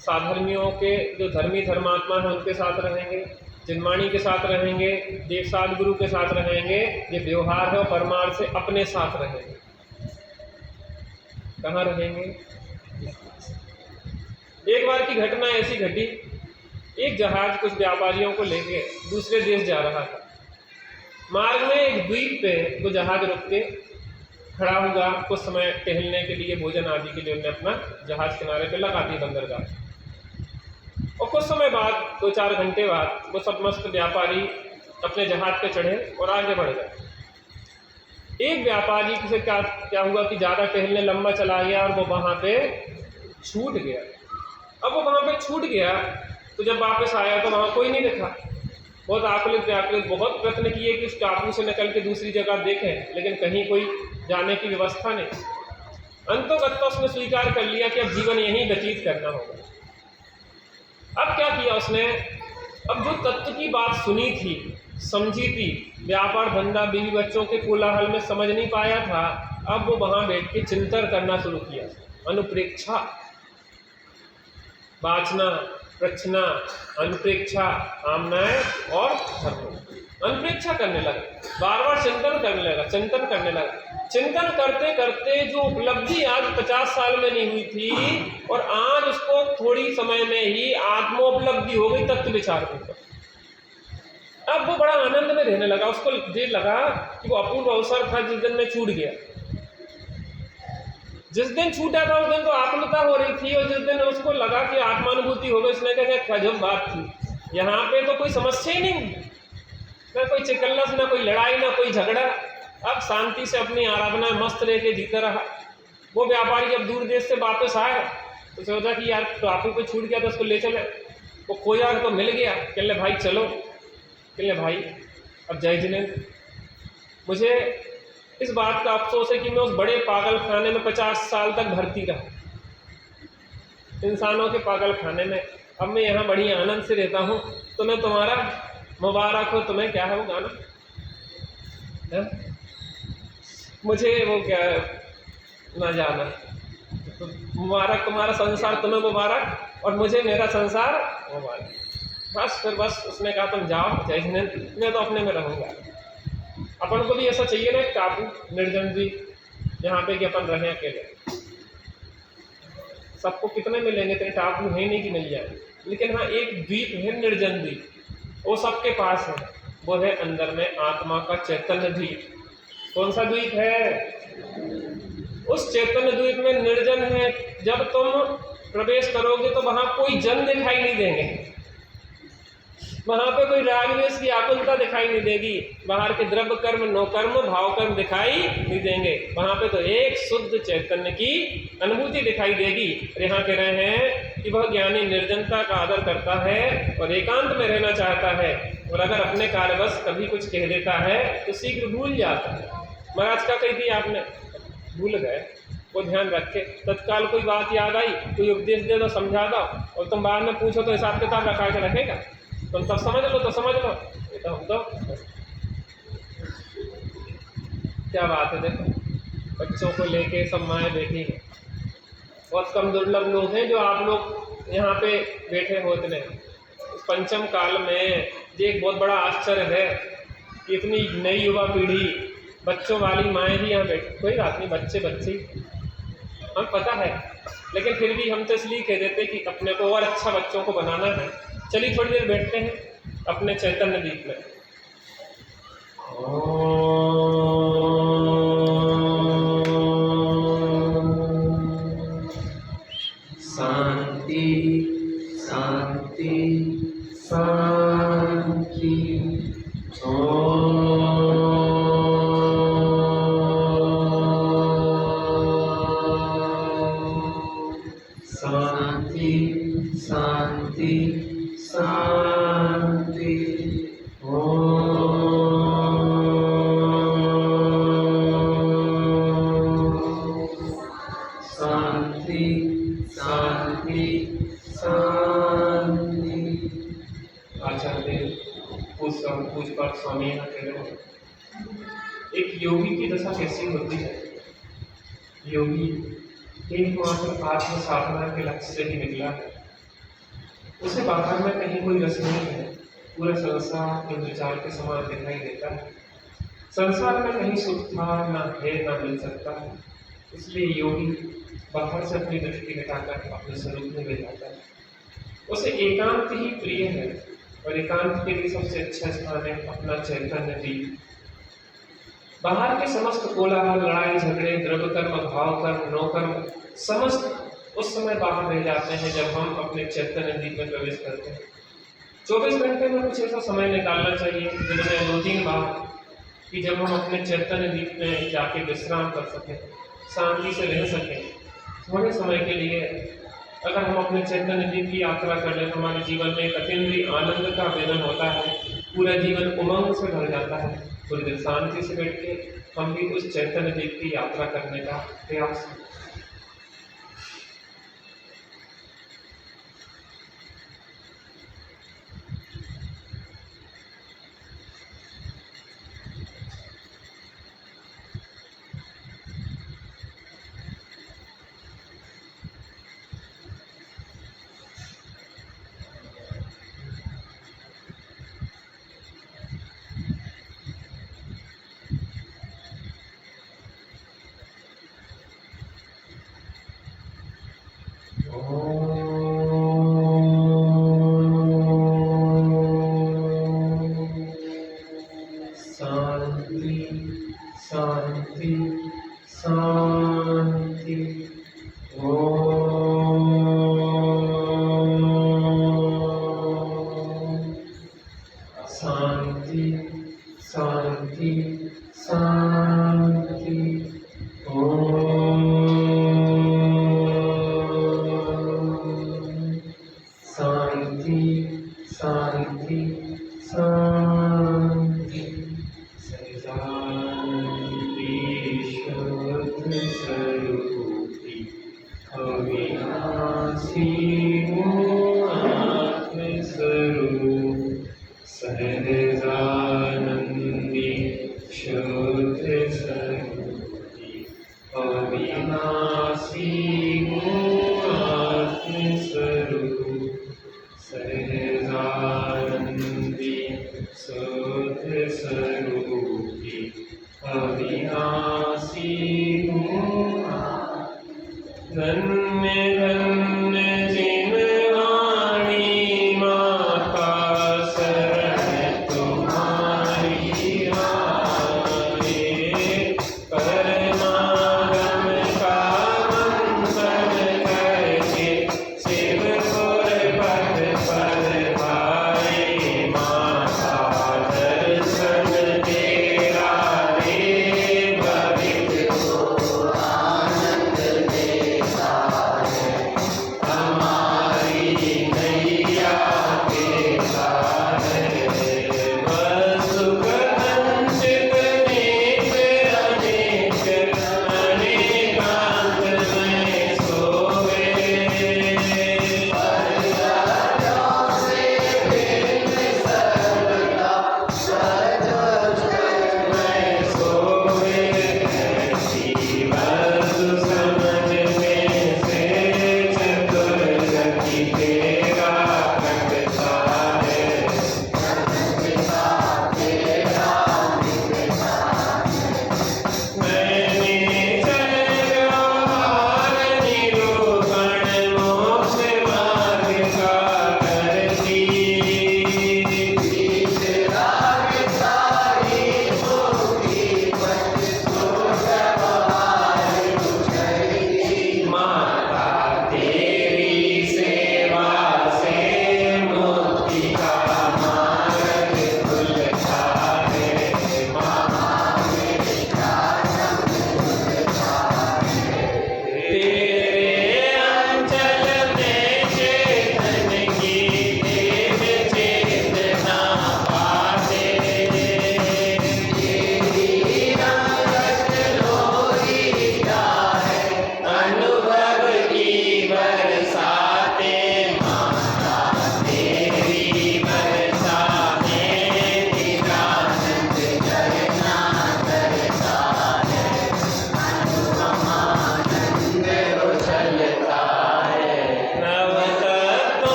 साधर्मियों के, जो धर्मी धर्मात्मा हैं, उनके साथ रहेंगे, चिन्माणी के साथ रहेंगे, देव साधगुरु के साथ रहेंगे, ये व्यवहार है, और परमार्थ से अपने साथ रहेंगे। कहाँ रहेंगे? एक बार की घटना ऐसी घटी, एक जहाज कुछ व्यापारियों को लेके दूसरे देश जा रहा था। मार्ग में एक द्वीप पे वो जहाज रुक के खड़ा हुआ, कुछ समय टहलने के लिए, भोजन आदि के लिए उन्हें अपना जहाज किनारे पे लगा दी बंदरगाह। और कुछ समय बाद, 2-4 घंटे बाद, वो सब मस्त व्यापारी अपने जहाज पे चढ़े और आगे बढ़ गए। एक व्यापारी से क्या हुआ कि ज़्यादा टहलने लंबा चला गया और वो वहाँ पे छूट गया। अब वो वहाँ पे छूट गया तो जब वापस आया तो वहाँ कोई नहीं दिखा। बहुत आकुलित व्याकुलित, बहुत प्रयत्न किए कि उस टापू से निकल के दूसरी जगह देखें, लेकिन कहीं कोई जाने की व्यवस्था नहीं। अंतोगत्वा उसने स्वीकार कर लिया कि अब जीवन यहीं व्यतीत करना होगा। अब क्या किया उसने? अब जो तत्व की बात सुनी थी, समझी थी, व्यापार धंधा बीवी बच्चों के कोलाहल में समझ नहीं पाया था, अब वो वहाँ बैठ के चिंतन करना शुरू किया। अनुप्रेक्षा, वाचना, प्रच्छना, अनुप्रेक्षा, आमनाय और धर्म। अनुप्रेक्षा करने लगा, बार बार चिंतन करने लगा, चिंतन करने लगा। चिंतन करते करते जो उपलब्धि आज 50 साल में नहीं हुई थी, और आज उसको थोड़ी समय में ही आत्मोपलब्धि हो गई तत्व विचार के ऊपर। अब वो बड़ा आनंद में रहने लगा। उसको ये लगा कि वो अपूर्व अवसर था जिस दिन में छूट गया। जिस दिन छूटा था उस दिन तो आत्मता हो रही थी, और जिस दिन उसको लगा कि आत्मानुभूति हो गई, उसने कहा गजब बात थी, यहाँ पे तो कोई समस्या ही नहीं, ना कोई चिकल्लस, ना कोई लड़ाई, ना कोई झगड़ा। अब शांति से अपनी आराधना मस्त रह के जीता रहा। वो व्यापारी जब दूर देश से वापस आया तो सोचा कि यार टापू पे छूट गया तो उसको ले चले। वो खोया तो मिल गया, कहले भाई चलो, कहले भाई अब जय जिनेंद्र, मुझे इस बात का अफसोस है कि मैं उस बड़े पागल खाने में 50 साल तक भर्ती रहा, इंसानों के पागल खाने में। अब मैं यहाँ बड़ी आनंद से रहता हूँ। तुम्हें तुम्हारा मुबारक हो। तुम्हें क्या है वो गाना है? मुझे वो क्या ना जाना, तो मुबारक तुम्हारा संसार, तुम्हें मुबारक और मुझे मेरा संसार मुबारक। बस फिर बस उसने कहा तुम जाओ जय हिंद, मैं तो अपने में रहूँगा। अपन को भी ऐसा चाहिए ना, एक टापू निर्जन द्वीप जहाँ पे कि अपन रहें अकेले। सबको कितने मिलेंगे? तेरे टापू है नहीं कि मिल जाए, लेकिन हाँ एक द्वीप है निर्जन द्वीप, वो सबके पास है। वो है अंदर में आत्मा का चैतन्य द्वीप। कौन सा द्वीप है? उस चैतन्य द्वीप में निर्जन है। जब तुम प्रवेश करोगे तो वहां कोई जन दिखाई नहीं देंगे, वहां पे कोई राग द्वेष की आकुलता दिखाई नहीं देगी, बाहर के द्रव्य कर्म, नो कर्म, भाव कर्म दिखाई नहीं देंगे। वहां पे तो एक शुद्ध चैतन्य की अनुभूति दिखाई देगी। यहाँ कह रहे हैं कि वह ज्ञानी निर्जनता का आदर करता है और एकांत में रहना चाहता है, और अगर अपने कार्यवश कभी कुछ कह देता है तो शीघ्र भूल जाता है। महाराज क्या कही थी आपने? भूल गए। वो ध्यान रखे, तत्काल कोई बात याद आई, कोई उपदेश दे दो, समझा दो, और तुम बाद में पूछो तो हिसाब किताब रखा के रखेगा। तुम तब समझ लो तो समझ लो, ये तो हम तो क्या बात है। देखो बच्चों को लेके सब माएँ बैठी हैं। बहुत कम दुर्लभ लोग हैं जो आप लोग यहाँ पे बैठे हो। इतने पंचम काल में ये एक बहुत बड़ा आश्चर्य है कि इतनी नई युवा पीढ़ी, बच्चों वाली माएँ भी यहाँ बैठी। कोई बात नहीं, बच्चे बच्ची हम पता है, लेकिन फिर भी हम तो इसलिए कह देते कि अपने को और अच्छा बच्चों को बनाना है। चलिए थोड़ी देर बैठते हैं अपने चैतन्य दीप में। शांति शांति शांति। शांति शांति शांति। शांति शांति शांति। आचार्य पूजपाठ स्वामी यहाँ कह रहे हैं, एक योगी की दशा कैसी होती है? योगी एकमात्र आत्म साधना के लक्ष्य से ही निकला है, उसे बाहर में कहीं कोई रस नहीं है, पूरा संसार इंद्रजाल के समान दिखाई देता है। संसार में कहीं सुख था ना है ना मिल सकता है, इसलिए योगी बाहर से अपनी दृष्टि हटाकर अपने स्वरूप में बैठ जाता है। उसे एकांत ही प्रिय है और एकांत के लिए सबसे अच्छा स्थान है अपना चैतन्य द्वीप। बाहर के समस्त कोलाहल, लड़ाई झगड़े, द्रव्य कर्म, भाव कर्म, नौकर्म समस्त उस समय बाहर रह जाते हैं जब हम अपने चैतन्य द्वीप में प्रवेश करते हैं। 24 घंटे में कुछ ऐसा समय निकालना चाहिए दिन में 2-3 बार कि जब हम अपने चैतन्य द्वीप में जाके विश्राम कर सकें, शांति से रह सकें। थोड़े समय के लिए अगर हम अपने चैतन्य द्वीप की यात्रा कर लें तो हमारे जीवन में एक अतीन्द्रिय आनंद का वेदन होता है, पूरा जीवन उमंग से भर जाता है। थोड़ी देर शांति से बैठ के हम भी उस चैतन्य द्वीप की यात्रा करने का प्रयास करें। शांति शांति ओम शांति शांति शांति ओम शांति शांति शांति स्वरूपी अविनाशी आत्मस्वरूप सहजानंदी शुद्ध स्वरूपी अविनाशी आत्मस्वरूप सहजानंदी शुद्ध स्वरूपी अविनाशी धन्य धन्य जिन वाणी माता शरण तुम्हारी आए, परमागम का मंथन करके शिव पुर पद पद भाए, माता दर्शन तेरा रे भवित को आनंद देता है।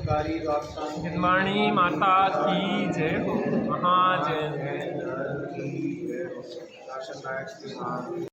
निरंकारी राजस्थान जितवाणी माता की जय हो, महाजय। राशन नायक श्री